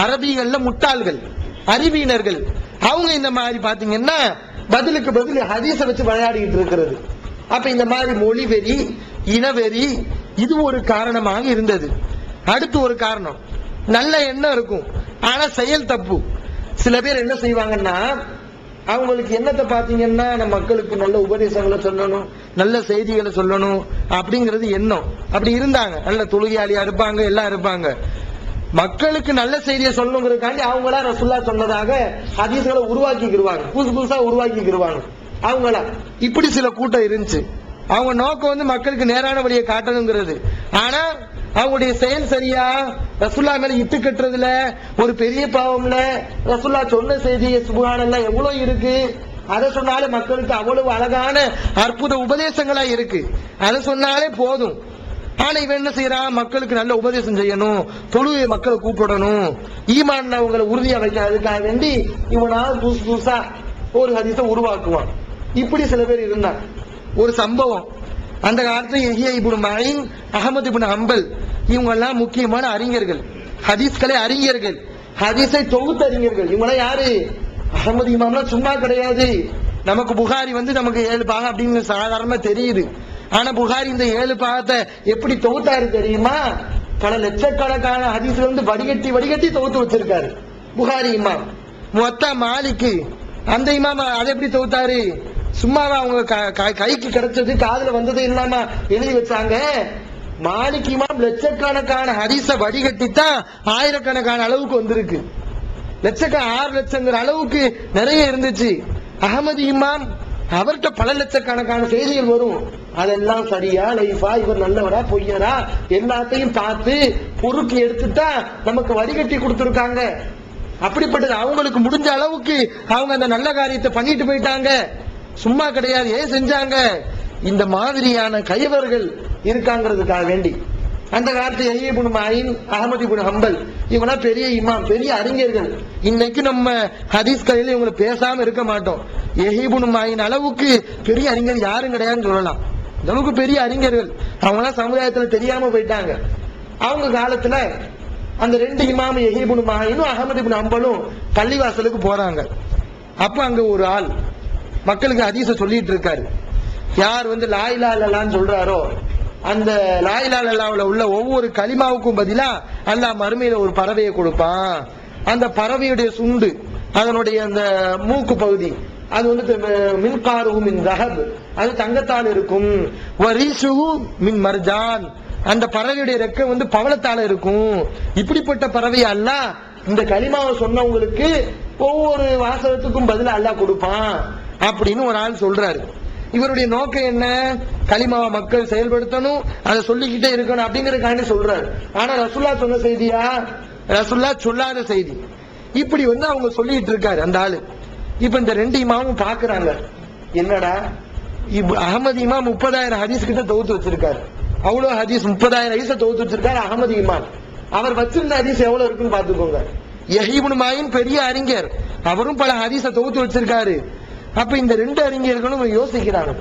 அரபிகள்ல முட்டாள்கள், அறிவியினர்கள். அவங்க இந்த மாதிரி பாத்தீங்கன்னா பதிலுக்கு பதில் ஹதீஸ வச்சு விளையாடிட்டு இருக்கிறது. அப்ப இந்த மாதிரி மொழி வெறி, இனவெறி, இது ஒரு காரணமாக இருந்தது. அடுத்து ஒரு காரணம், நல்ல எண்ணம் இருக்கும் ஆனா செயல் தப்பு. சில பேர் என்ன செய்வாங்கன்னா, அவங்களுக்கு என்னத்தை பாத்தீங்கன்னா நம்ம மக்களுக்கு நல்ல உபதேசங்களை சொல்லணும், நல்ல செய்திகளை சொல்லணும் அப்படிங்கிறது எண்ணம். அப்படி இருந்தாங்க, நல்ல தொழுகையாளியா இருப்பாங்க, எல்லாம் இருப்பாங்க. மக்களுக்கு நல்ல செய்தியை சொல்லணுங்கிறதுக்காண்டி அவங்களா ரசூலுல்லாஹ் சொன்னதாக ஹதீஸ்களை உருவாக்கிக்கிடுவாங்க, புதுசு புதுசா உருவாக்கிக்கிடுவாங்க அவங்களா. இப்படி சில கூட்டம் இருந்துச்சு. அவங்க நோக்கம் வந்து மக்களுக்கு நேரான வழியை காட்டணுங்கிறது. ஆனா அவங்களுடைய செயல் சரியா, ரசூலுல்லாஹ் மேல இட்டு கட்டுறதுல ஒரு பெரிய பாவம்ல, ரசூலுல்லாஹ் சொன்ன செய்தி சுப்ஹானல்லாஹ் எவ்வளவு இருக்கு, அதை சொன்னாலே மக்களுக்கு அவ்வளவு அழகான அற்புத உபதேசங்களா இருக்கு, அதை சொன்னாலே போதும். ஆனா இவன் என்ன செய்யறான், மக்களுக்கு நல்ல உபதேசம் செய்யணும், தொழுகை மக்களை கூப்பிடணும், ஈமான் அவங்களை உறுதியா வைக்கிறதுக்காக வேண்டி இவனால புதுசு புதுசா ஒரு ஹதீஸை உருவாக்குவான். இப்படி சில பேர் இருந்தாங்க. ஒரு சம்பவம், அந்த காலத்துல யஹ்யா இப்னு மঈன், அஹ்மத் இப்னு ஹம்பல், இவங்க எல்லாம் முக்கியமான அறிஞர்கள், ஹதீஸ்களே அறிஞர்கள், ஹதீஸை தொகுத்த அறிஞர்கள். இவங்க யாரு? அஹ்மத் இமாம்லாம் சும்மா கிடையாது. நமக்கு புகாரி வந்து நமக்கு 7 பாகம் அப்படின்னு சாதாரணமா தெரியுது. ஆனா புகாரி இந்த 7 பாகத்தை எப்படி தொகுத்தாரு தெரியுமா? பல லட்சக்கணக்கான ஹதீஸ்ல வந்து வடிகட்டி வடிகட்டி தொகுத்து வச்சிருக்காரு புகாரி இமாம். முவத்தா மாலிக்கு, அந்த இமாம் அதை எப்படி தொகுத்தாரு? சும்மாவா அவங்க கைக்கு கிடைச்சது காதுல வந்தது இல்லாம எழுதி வச்சாங்க? மாலிக் இமாம் லட்சக்கணக்கான ஹதீஸ வடிகட்டித்தான் ஆயிரக்கணக்கான அளவுக்கு வந்திருக்கு. 6 லட்சங்கிற அளவுக்கு நிறைய இருந்துச்சு. அஹமது இமாம் அவர்கிட்ட பல லட்சக்கணக்கான செய்திகள் வரும். அதெல்லாம் சரியா லைஃபா, இவர் நல்லவரா பொய்யரா எல்லாத்தையும் பார்த்து பொறுக்கி எடுத்துட்டா நமக்கு வடிகட்டி கொடுத்திருக்காங்க. அப்படிப்பட்டது அவங்களுக்கு முடிஞ்ச அளவுக்கு அவங்க அந்த நல்ல காரியத்தை பண்ணிட்டு போயிட்டாங்க. சும்மா கிடையாது. ஏன் செஞ்சாங்க? இந்த மாதிரியான கைவர்கள் இருக்காங்கிறதுக்காக வேண்டி. அந்த காலத்து யஹ்யா இப்னு மঈன், அஹ்மத் இப்னு ஹம்பல், இவங்க பெரிய இமாம், பெரிய அறிஞர்கள். இன்னைக்கு நம்ம ஹதீஸ் கலையில இவங்களை பேசாம இருக்க மாட்டோம். யஹ்யா இப்னு மঈன் அளவுக்கு பெரிய அறிஞர் யாரும் கிடையாதுன்னு சொல்லலாம். இந்த அளவுக்கு பெரிய அறிஞர்கள். அவங்களாம் சமுதாயத்துல தெரியாம போயிட்டாங்க. அவங்க காலத்துல அந்த 2 இமாம் யஹ்யா இப்னு மঈனும் அஹ்மத் இப்னு ஹம்பலும் பள்ளிவாசலுக்கு போறாங்க. அப்ப அங்க ஒரு ஆள் மக்களுக்கு ஹதீஸ சொல்லிட்டு இருக்காரு. யார் வந்து லா இலாஹ இல்லல்லாஹ்னு சொல்றாரோ, அந்த லா இலாஹ இல்லல்லாஹ்வுல உள்ள ஒவ்வொரு கலிமாவுக்கும் பதிலா அல்லாஹ் மறுமையில ஒரு பறவையை கொடுப்பான். அந்த பறவையுடைய சுண்டு, அதனுடைய அந்த மூக்கு பகுதி, அது வந்து மின்காருஹு மின் தஹப், அது தங்கத்தால் இருக்கும். வரீசுஹு மின் மர்ஜான், அந்த பறவையுடைய ரெக்கை வந்து பவளத்தால இருக்கும். இப்படிப்பட்ட பறவை அல்லாஹ் இந்த கலிமாவை சொன்னவங்களுக்கு ஒவ்வொரு வாசகத்துக்கும் பதிலா அல்லாஹ் கொடுப்பான் அப்படின்னு ஒரு ஆள் சொல்றாரு. இவருடைய நோக்கம் என்ன? கலிமாவை மக்கள் செயல்படுத்தணும், அதை சொல்லிக்கிட்டே இருக்கணும் அப்படிங்கறதுக்காண்டி சொல்றாரு. ஆனா ரசூலுல்லாஹ் சொன்ன செய்தியா? ரசூலுல்லாஹ் சொல்லாத செய்தி. இப்படி வந்து அவங்க சொல்லிட்டு இருக்காரு அந்த ஆளு. இப்ப இந்த 2 இமாமும் பாக்குறாங்க, என்னடா அகமது இமாம் 30,000 ஹதீஸ் கிட்ட தொகுத்து வச்சிருக்காரு. அவ்வளவு ஹதீஸ் 30,000 ஹதீஸ தொகுத்து வச்சிருக்காரு அகமது இமாம். அவர் வச்சிருந்த ஹதீஸ் எவ்வளவு இருக்குன்னு பாத்துக்கோங்க. யஹ்யா இப்னு மாயின் பெரிய அறிஞர், அவரும் பல ஹதீஸ தொகுத்து வச்சிருக்காரு. அப்ப இந்த ரெண்டு அறிஞர்களும் யோசிக்கிறாங்க,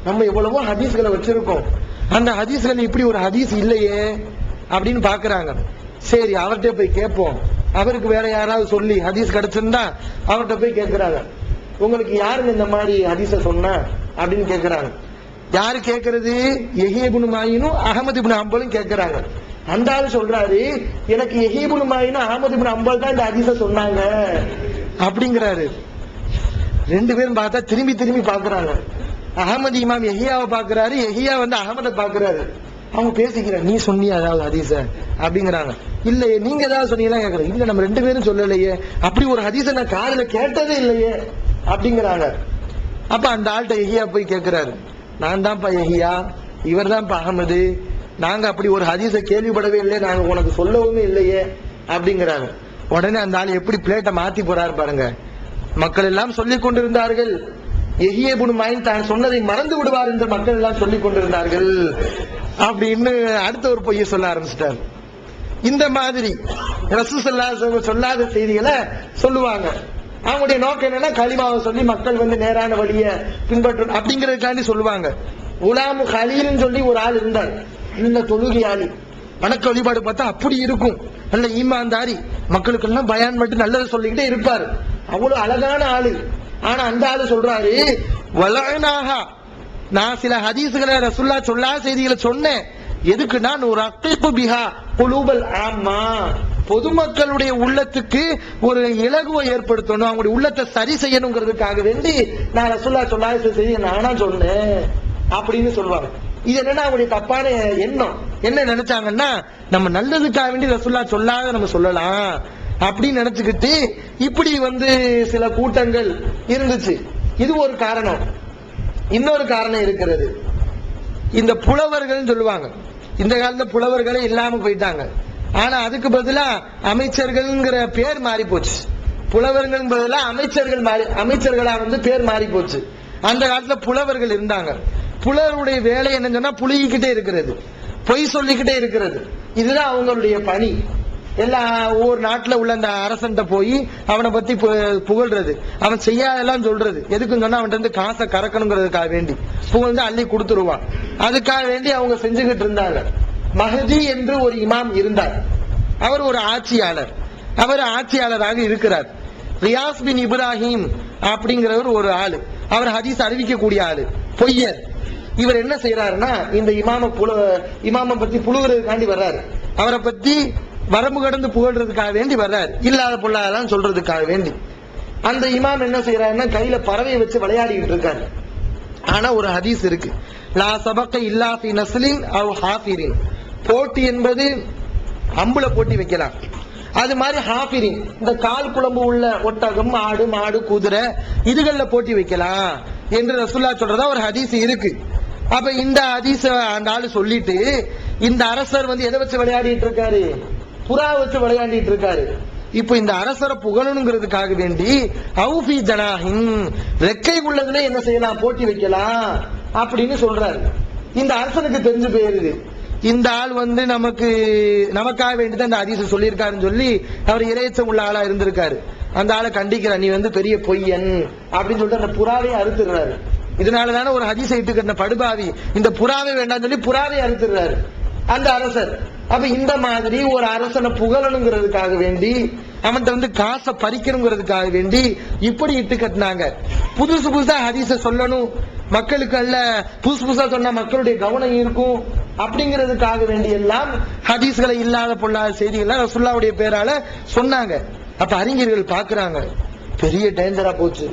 நம்ம எவ்வளவோ ஹதீஸ்களை வச்சிருக்கோம், அந்த ஹதீஸ்கள் இப்படி ஒரு ஹதீஸ் இல்லையே அப்படின்னு பாக்குறாங்க. சரி அவர்கிட்ட போய் கேட்போம், அவருக்கு வேற யாராவது சொல்லி ஹதீஸ் கிடைச்சிருந்தா அவர்கிட்ட போய் கேட்கிறாங்க, உங்களுக்கு யாருன்னு இந்த மாதிரி ஹதீஸ சொன்னா அப்படின்னு கேட்கிறாங்க. யாரு கேட்கறது? யஹ்யா இப்னு மாயினும் அஹமது இப்னு ஹம்பலும் கேட்கிறாங்க. அந்த ஆளு சொல்றாரு, எனக்கு யஹ்யா இப்னு மாயினும் அஹமது இப்னு ஹம்பல் தான் இந்த ஹதீஸ சொன்னாங்க அப்படிங்கிறாரு. ரெண்டு பேரும் பார்த்தா திரும்பி திரும்பி பாக்குறாங்க. அகமது இமாம் யஹ்யாவை பாக்குறாரு, யஹ்யா அகமதை பாக்குறாரு. அவங்க பேசிக்கிறாங்க, நீ சொன்னியா ஏதாவது ஹதீஸ அப்படிங்கிறாங்க. இல்லையே, நீங்க ஏதாவது சொன்னீங்களா கேக்குறாங்க. இல்ல நம்ம ரெண்டு பேரும் சொல்லலையே, அப்படி ஒரு ஹதீஸ நான் காதுல கேட்டதே இல்லையே அப்படிங்கிறாங்க. அப்ப அந்த ஆள்கிட்ட யஹ்யா போய் கேட்கிறாரு, நான் தான்ப்பா யஹ்யா, இவர் தான்ப்பா அகமது, நாங்க அப்படி ஒரு ஹதீஸ கேள்விப்படவே இல்லையே, நாங்க உனக்கு சொல்லவும் இல்லையே அப்படிங்கிறாங்க. உடனே அந்த ஆள் எப்படி பிளேட்டை மாத்தி போறாரு பாருங்க. மக்கள் எல்லாம் சொல்லிக் கொண்டிருந்தார்கள், யஹ்யா இப்னு மாயின் தான் சொன்னதை மறந்து விடுவார் என்று மக்கள் எல்லாம் சொல்லிக் கொண்டிருந்தார்கள் அப்படின்னு அடுத்த ஒரு பொய்யை சொல்ல ஆரம்பிச்சிட்டார். இந்த மாதிரி ரசூல் ஸல்லல்லாஹு அலைஹி வஸல்லம் சொல்லாத செய்திகளை சொல்லுவாங்க. அவங்களுடைய நோக்கம் என்னன்னா, கலிமாவை சொல்லி மக்கள் நேரான வழிய பின்பற்றும் அப்படிங்கறதுக்காண்டி சொல்லுவாங்க. குலாம் கலீல்னு சொல்லி ஒரு ஆள் இருந்தார், இந்த தொழுகையாளி, வணக்க வழிபாடு பார்த்தா அப்படி இருக்கும், நல்ல ஈமான்தாரி, மக்களுக்கு எல்லாம் பயான் மட்டும் நல்லதை சொல்லிக்கிட்டே இருப்பாரு, அவ்வளவு அழகான ஆளு. ஆனா அந்த ஆளு சொல்றாரு, வலனாஹா, நான் சில ஹதீஸ்களை ரசூலுல்லாஹ் சொல்லாத செய்திகளை சொன்னேன், எதுக்கு நான் ஒரு அக்திபு பிஹா குலூபல் ஆம்மா, பொதுமக்களுடைய உள்ளத்துக்கு ஒரு இலகுவை ஏற்படுத்தணும், அவங்களுடைய உள்ளத்தை சரி செய்யணுங்கிறதுக்காக வேண்டி நான் ரசூலுல்லாஹ் சொல்லாத செய்தியை நானா சொன்னேன் அப்படின்னு சொல்லுவாங்க. இது என்னன்னா அவங்களுடைய தப்பான எண்ணம். என்ன நினைச்சாங்கன்னா, நம்ம நல்லதுக்காக வேண்டி ரசூலுல்லாஹ் சொல்லாத நம்ம சொல்லலாம் அப்படின்னு நினைச்சுக்கிட்டு இப்படி சில கூட்டங்கள் இருந்துச்சு. இது ஒரு காரணம். இன்னொரு காரணம் இருக்கிறது, இந்த புலவர்கள் சொல்லுவாங்க. இந்த காலத்துல புலவர்களே இல்லாம போயிட்டாங்க. ஆனா அதுக்கு பதிலா அமைச்சர்கள்ங்கிற பேர் மாறி போச்சு. புலவர்கள் பதிலா அமைச்சர்களா பேர் மாறி போச்சு. அந்த காலத்துல புலவர்கள் இருந்தாங்க. புலவருடைய வேலை என்ன சொன்னா, புழுகிக்கிட்டே இருக்கிறது, பொய் சொல்லிக்கிட்டே இருக்கிறது. இதுதான் அவங்களுடைய பணி. எல்லா ஒவ்வொரு நாட்டுல உள்ள அந்த அரசன் போய் அவனை பத்தி புகழ்றது, அவன் செய்யாதெல்லாம் சொல்றது. எதுக்குன்னு சொன்னா அவன் காசை கறக்கணுங்கிறதுக்காக வேண்டி புகழ்ந்து அள்ளி கொடுத்துருவான். அதுக்காக வேண்டி அவங்க செஞ்சுக்கிட்டு இருந்தாங்க. மஹதி என்று ஒரு இமாம் இருந்தார். அவர் ஒரு ஆட்சியாளர். அவர் ஆட்சியாளராக இருக்கிறார். ரியாஸ் பின் இப்ராஹிம் அப்படிங்கிறவர் ஒரு ஆளு. அவர் ஹதீஸ் அறிவிக்கக்கூடிய ஆளு, பொய்யர். இவர் என்ன செய்யறாருன்னா, இந்த இமாம பத்தி புழுகிறதுக்காண்டி வர்றாரு. அவரை பத்தி வரம்பு கடந்து புகழ்றதுக்காக வேண்டி வர்றாரு, இல்லாத பொல்லாதெல்லாம் சொல்றதுக்காக வேண்டி. அந்த இமாம் என்ன செய்யறாருன்னா, கையில பறவையை வச்சு விளையாடிட்டு இருக்காரு. ஆனா ஒரு ஹதீஸ் இருக்கு, லா சபக்க இல்லா ஃபி நஸ்லின் அவ் ஹாஃபிரின். போட்டி என்பது அம்புல போட்டி வைக்கலாம், அது மாதிரி ஹாஃபிரின், இந்த கால் குழம்பு உள்ள ஒட்டகம், ஆடு, மாடு, குதிரை, இதுகள்ல போட்டி வைக்கலாம் என்று ரசூலுல்லாஹ் சொல்றதா ஒரு ஹதீஸ் இருக்கு. அப்ப இந்த ஹதீஸ அந்த ஆளு சொல்லிட்டு, இந்த அரசர் எதை வச்சு விளையாடிட்டு இருக்காரு? புறா வச்சு விளையாடிட்டு இருக்காரு. இப்ப இந்த அரசரை புகழணுங்கிறதுக்காக வேண்டி அவுஃபி ஜனாஹின், ரெக்கை உள்ளதுல என்ன செய்யலாம், போட்டி வைக்கலாம் அப்படின்னு சொல்றாரு. இந்த அரசனுக்கு தெரிஞ்சு போயிருது, இந்த ஆள் நமக்காக வேண்டிதான் இந்த ஹதீஸ சொல்லியிருக்காருன்னு சொல்லி அவர் இறையச்சம் உள்ள ஆளா இருந்திருக்காரு. அந்த ஆளை கண்டிக்கிற, நீ பெரிய பொய்யன் அப்படின்னு சொல்லிட்டு அந்த புறாவை அறுத்துறாரு. இதனாலதானே ஒரு ஹதீஸை இட்டு கட்டின படுபாவி இந்த புறாவை வேண்டாம் சொல்லி புறாவை அறுத்துறாரு அந்த அரசர். அப்ப இந்த மாதிரி ஒரு அரசனை புகழணுங்கிறதுக்காக வேண்டி, அவன்கிட்ட காசை பறிக்கணுங்கிறதுக்காக வேண்டி இப்படி இட்டு கட்டினாங்க. புதுசு புதுசா ஹதீஸ சொல்லணும், மக்களுக்கு அல்ல, புதுசு புதுசா சொன்னா மக்களுடைய கவனம் இருக்கும் அப்படிங்கிறதுக்காக வேண்டி எல்லாம் ஹதீஸ்களை இல்லாத பொல்லாத செய்திகள் ரசூலுல்லாஹ்வுடைய பேரால சொன்னாங்க. அப்ப அறிஞர்கள் பாக்குறாங்க, பெரிய டேஞ்சரா போச்சு.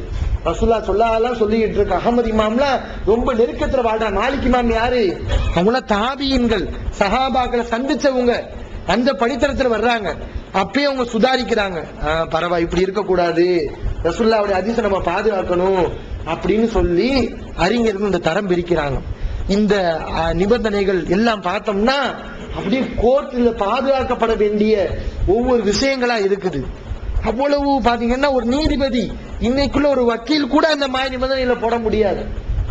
ரசூலுல்லாஹ் சொல்லாதெல்லாம் சொல்லிட்டு இருக்க அகமது இமாம்லாம் ரொம்ப நெருக்கத்துல வாழ்றாங்க. மாலிக் இமாம் யாரு? அவங்கள தாபியீன்கள், சஹாபாக்களை சந்திச்சவங்க, அந்த படித்தரத்துல வர்றாங்க. அப்பயே அவங்க சுதாரிக்கிறாங்க, பரவாயில்ல, இப்படி இருக்க கூடாது, ரசூலுல்லாஹ்வுடைய ஹதீஸை நம்ம பாதுகாக்கணும் அப்படின்னு சொல்லி அறிஞர்கள் இந்த தரம் பிரிக்கிறாங்க. இந்த நிபந்தனைகள் எல்லாம் பார்த்தோம்னா அப்படியே கோர்ட்டில் பாதுகாக்கப்பட வேண்டிய ஒவ்வொரு விஷயங்களா இருக்குது. அவ்வளவு பாத்தீங்கன்னா ஒரு நீதிபதி இன்னைக்குள்ள ஒரு வக்கீல் கூட அந்த மாதிரி நிபந்தனையில போட முடியாது.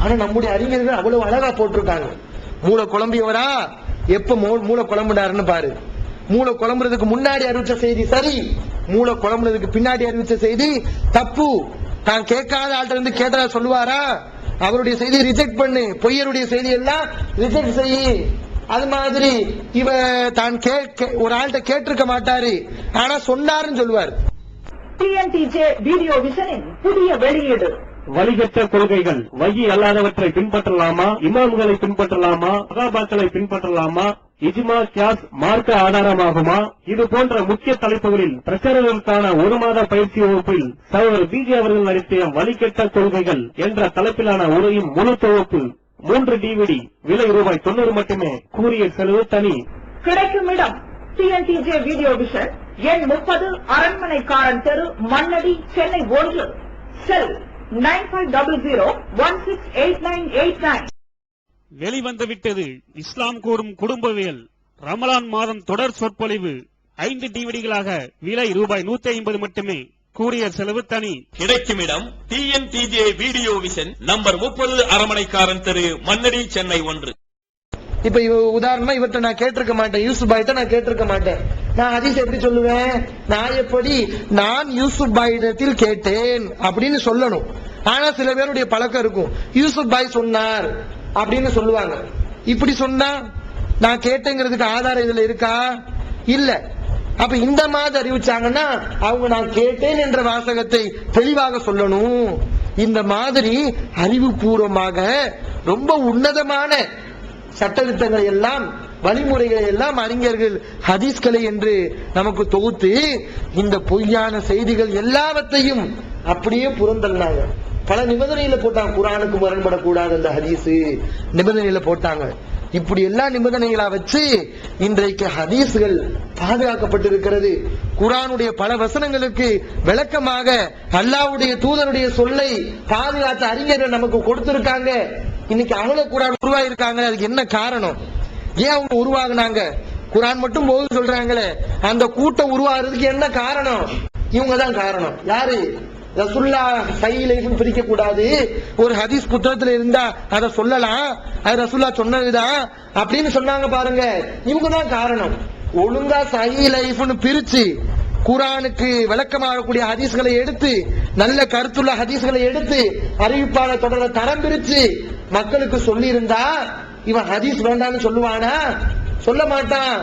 ஆனா நம்முடைய அறிஞர்கள் அவ்வளவு அழகா போட்டிருக்காங்க. மூளை குழம்பியவரா எப்ப மூளை குழம்புனாருன்னு பாரு. மூளை குழம்புறதுக்கு முன்னாடி அறிவிச்ச செய்தி சரி, மூளை குழம்புறதுக்கு பின்னாடி அறிவிச்ச செய்தி தப்பு. தான் கேட்காத ஆள்கிட்ட இருந்து கேட்டதா சொல்லுவாரா? அவருடைய செய்தியை ரிஜெக்ட் பண்ணு, பொய்யருடைய செய்தி எல்லாம் ரிஜெக்ட் செய்யு. அது மாதிரி இவ தான் ஒரு ஆள்கிட்ட கேட்டிருக்க மாட்டாரு, ஆனா சொன்னாருன்னு சொல்லுவார். டிஎன்டிஜே வீடியோ விஷனின் புதிய வெளியீடு. வழிகற்ற கொள்கைகள் வகி அல்லாதவற்றை பின்பற்றலாமா, இமாம்களை பின்பற்றலாமா, சகாபாக்களை பின்பற்றலாமா, இஜ்மா கியாஸ் மார்க்க ஆதாரமாகுமா? இது போன்ற முக்கிய தலைப்புகளில் பிரச்சாரங்களுக்கான 1 மாத பயிற்சி வகுப்பில் சகோதரர் பிஜே அவர்கள் நடத்திய வழிகெட்ட கொள்கைகள் என்ற தலைப்பிலான உரையின் முழு தொகுப்பு 3 DVD, விலை ரூபாய் 90 மட்டுமே. கூறிய செலவு தனி. கிடைக்கும் இடம் டிஎன்டிஜே வீடியோ விஷன், எண் 30, அரண்மனைக்காரன் தெரு, மண்ணடி, சென்னை 1. செல் 9500168989. வெளிவந்துவிட்டது இஸ்லாம் கூறும் குடும்பவியல் ரமலான் மாதம் தொடர் சொற்பொழிவு 5 DVDகளாக விலை ரூபாய் 150 மட்டுமே. கூறிய செலவு தனி. கிடைக்கும் இடம் டிஎன்டிஜே வீடியோ விஷன், நம்பர் 30, அரண்மனைக்காரன் தெரு, மண்ணடி, சென்னை 1. இப்ப உதாரணமா இவர்கிட்ட நான் கேட்டிருக்க மாட்டேன், யூசுப் பாய்ட்ட நான் கேட்டிருக்க மாட்டேன். நான் ஹதீஸ் எப்படி சொல்லுவேன்? நான் யூசுப் பாயிடத்தில் கேட்டேன் அப்படின்னு சொல்லணும். ஆனா சில பேருடைய பழக்கம் இருக்கும், யூசுப் பாய் சொன்னார் அப்படின்னு சொல்லுவாங்க. இப்படி சொன்னா நான் கேட்டேங்கிறதுக்கு ஆதாரம் இதுல இருக்கா? இல்ல. அப்ப இந்த மாதிரி அறிவிச்சாங்கன்னா அவங்க நான் கேட்டேன் என்ற வாசகத்தை தெளிவாக சொல்லணும். இந்த மாதிரி அறிவுபூர்வமாக ரொம்ப உன்னதமான சட்டதிட்டங்களை எல்லாம், வழிமுறைகளை எல்லாம் அறிஞர்கள் ஹதீஸ்களை என்று நமக்கு தொகுத்து இந்த பொய்யான செய்திகள் எல்லாவற்றையும் அப்படியே புறந்தள்ளினாங்க. பல நிபந்தனையில போட்டாங்க. குர்ஆனுக்கு முரண்படக்கூடாது அந்த ஹதீஸ் நிபந்தனையில போட்டாங்க. இப்படி எல்லா நிபந்தனைகளா வச்சு இன்றைக்கு ஹதீஸ்கள் பாதுகாக்கப்பட்டிருக்கிறது. குர்ஆனுடைய பல வசனங்களுக்கு விளக்கமாக அல்லாஹ்வுடைய தூதருடைய சொல்லை பாதுகாத்த அறிஞர்கள் நமக்கு கொடுத்திருக்காங்க. இன்னைக்கு அவ்வளவு குர்ஆன் உருவாயிருக்காங்க. அதுக்கு என்ன காரணம்? ஏன் அவங்க உருவாகுனாங்க? குர்ஆன் மட்டும் போது சொல்றாங்களே, அந்த கூட்டம் உருவாகிறதுக்கு என்ன காரணம்? இவங்க தான் காரணம். யாரு? ரசூலுல்லா சஹீஹ் பிரிக்க கூடாது, ஒரு ஹதீஸ் புத்தகத்துல இருந்தா அதை சொல்லலாம், அது ரசூலுல்லா சொன்னதுதான் அப்படின்னு சொன்னாங்க பாருங்க. இவங்க தான் காரணம். ஒழுங்கா சஹீஹ் பிரிச்சு குர்ஆனுக்கு விளக்கமாகக்கூடிய ஹதீஸ்களை எடுத்து, நல்ல கருத்துள்ள ஹதீஸ்களை எடுத்து, அறிவிப்பாளர் தொடர தரம் பிரிச்சு மக்களுக்கு சொல்லி இருந்தா இவன் ஹதீஸ் வேண்டாம்னு சொல்லுவானா? சொல்ல மாட்டான்.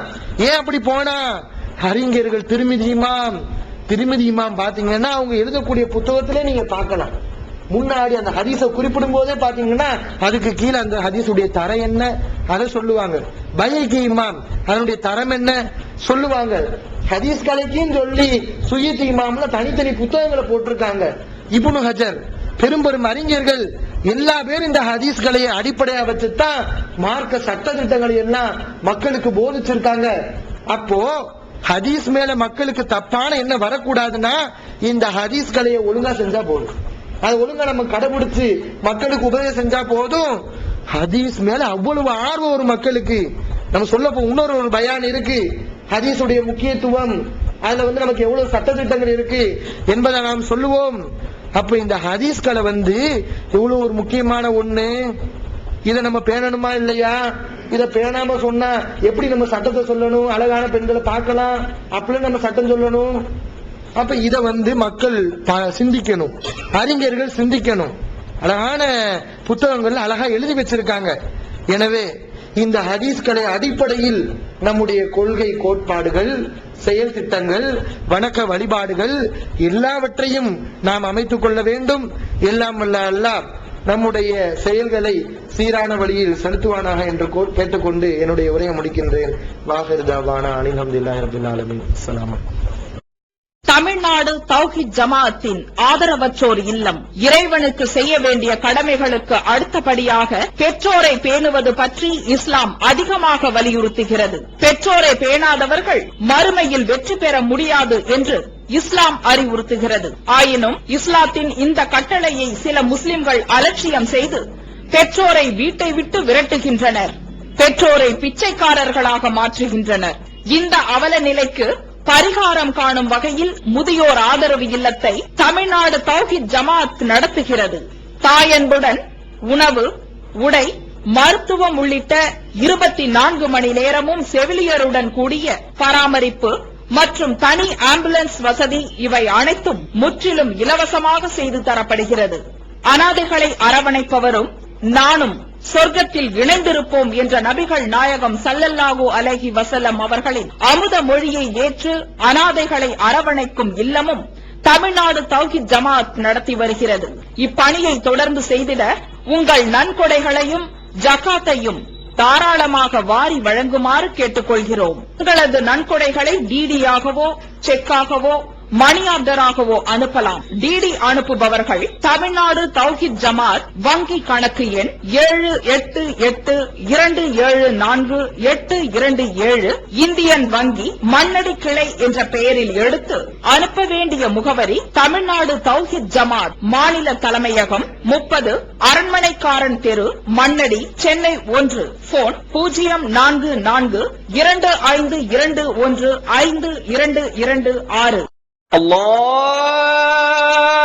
ஏன் அப்படி போனா? அறிஞர்கள் திருமிதி இமாம் பாத்தீங்கன்னா அவங்க எழுதக்கூடிய புத்தகத்திலே நீங்க பார்க்கலாம். முன்னாடி அந்த ஹதீஸை குறிப்பிடும் போதே பாத்தீங்கன்னா அதுக்கு கீழே அந்த ஹதீஸுடைய தரம் என்ன அதை சொல்லுவாங்க. பைஹகி இமாம் அதனுடைய தரம் என்ன சொல்லுவாங்க. ஹதீஸ் கலைக்குன்னு சொல்லி சுயீத் இமாம்ல தனித்தனி புத்தகங்களை போட்டிருக்காங்க. இப்னு ஹஜர் பெரும் அறிஞர்கள் எல்லா பேரும் இந்த ஹதீஸ்களை அடிப்படையா வச்சுதான் மார்க்க சட்ட திட்டங்களை எல்லாம் மக்களுக்கு போதிச்சிருக்காங்க. அப்போ ஹதீஸ் மேல மக்களுக்கு தப்பான என்ன வரக்கூடாதுன்னா இந்த ஹதீஸ் கலையை ஒழுங்கா செஞ்சா போதும். அது ஒழுங்கா நம்ம கடைபிடிச்சு மக்களுக்கு உபதேசம் செஞ்சா போதும். ஹதீஸ் மேல அவ்வளவு ஆர்வம் ஒரு மக்களுக்கு. நம்ம சொல்ல இன்னொரு பயான் இருக்கு, ஹதீஸுடைய முக்கியத்துவம், அதுல நமக்கு எவ்வளவு சட்டத்திட்டங்கள் இருக்கு என்பதை நாம் சொல்லுவோம். அப்ப இந்த ஹதீஸ்களை எவ்வளவு ஒரு முக்கியமான ஒண்ணு. இதை நம்ம பேணணுமா இல்லையா? இதை பேணாம சொன்னா எப்படி நம்ம சட்டத்தை சொல்லணும்? அழகான பெண்களை பார்க்கலாம் அப்படின்னு நம்ம சட்டம் சொல்லணும். அப்ப இத மக்கள் சிந்திக்கணும், அறிஞர்கள் சிந்திக்கணும். அழகான புத்தகங்கள் அழகா எழுதி வச்சிருக்காங்க. எனவே இந்த ஹதீஸ்களை அடிப்படையில் நம்முடைய கொள்கை கோட்பாடுகள், செயல் திட்டங்கள், வணக்க வழிபாடுகள் எல்லாவற்றையும் நாம் அமைத்துக் கொள்ள வேண்டும். எல்லாம் வல்ல அல்லாஹ் நம்முடைய செயல்களை சீரான வழியில் செலுத்துவானாக என்று கேட்டுக்கொண்டு என்னுடைய உரையை முடிக்கின்றேன். வாஹிர் தஅவானா அல்ஹம்துலில்லாஹி ரப்பில் ஆலமீன். அஸ்ஸலாமு தமிழ்நாடு தௌஹீத் ஜமாஅத்தின் ஆதரவற்றோர் இல்லம் இறைவனுக்கு செய்ய வேண்டிய கடமைகளுக்கு அடுத்தபடியாக பெற்றோரை பேணுவது பற்றி இஸ்லாம் அதிகமாக வலியுறுத்துகிறது. பெற்றோரை பேணாதவர்கள் மறுமையில் வெற்றி பெற முடியாது என்று இஸ்லாம் அறிவுறுத்துகிறது. ஆயினும் இஸ்லாத்தின் இந்த கட்டளையை சில முஸ்லிம்கள் அலட்சியம் செய்து பெற்றோரை வீட்டை விட்டு விரட்டுகின்றனர், பெற்றோரை பிச்சைக்காரர்களாக மாற்றுகின்றனர். இந்த அவல நிலைக்கு பரிகாரம் காணும் வகையில் முதியோர் ஆதரவு இல்லத்தை தமிழ்நாடு தௌஹீத் ஜமாஅத் நடத்துகிறது. தாயன்புடன் உணவு, உடை, மருத்துவம் உள்ளிட்ட 24 மணி நேரமும் செவிலியருடன் கூடிய பராமரிப்பு மற்றும் தனி ஆம்புலன்ஸ் வசதி இவை அனைத்தும் முற்றிலும் இலவசமாக செய்து தரப்படுகிறது. அனாதைகளை அரவணைப்பவரும் நானும் சொர்க்கத்தில் இணைந்திருப்போம் என்ற நபிகள் நாயகம் ஸல்லல்லாஹு அலைஹி வஸல்லம் அவர்களின் அமுத மொழியை ஏற்று அனாதைகளை அரவணைக்கும் இல்லமும் தமிழ்நாடு தௌஹீத் ஜமாஅத் நடத்தி வருகிறது. இப்பணியை தொடர்ந்து செய்திட உங்கள் நன்கொடைகளையும் ஜகாத்தையும் தாராளமாக வாரி வழங்குமாறு கேட்டுக்கொள்கிறோம். உங்களது நன்கொடைகளை டிடியாகவோ செக்காகவோ மணி ஆர்டராகவோ அனுப்பலாம். டிடி அனுப்புபவர்கள் தமிழ்நாடு தௌஹீத் ஜமாஅத் வங்கி கணக்கு எண் 7882748227 இந்தியன் வங்கி மண்ணடி கிளை என்ற பெயரில் எடுத்து அனுப்ப வேண்டிய முகவரி தமிழ்நாடு தௌஹீத் ஜமாஅத் மாநில தலைமையகம் 30 அரண்மனைக்காரன் தெரு மண்ணடி சென்னை 1. போன் 044252152226. Allah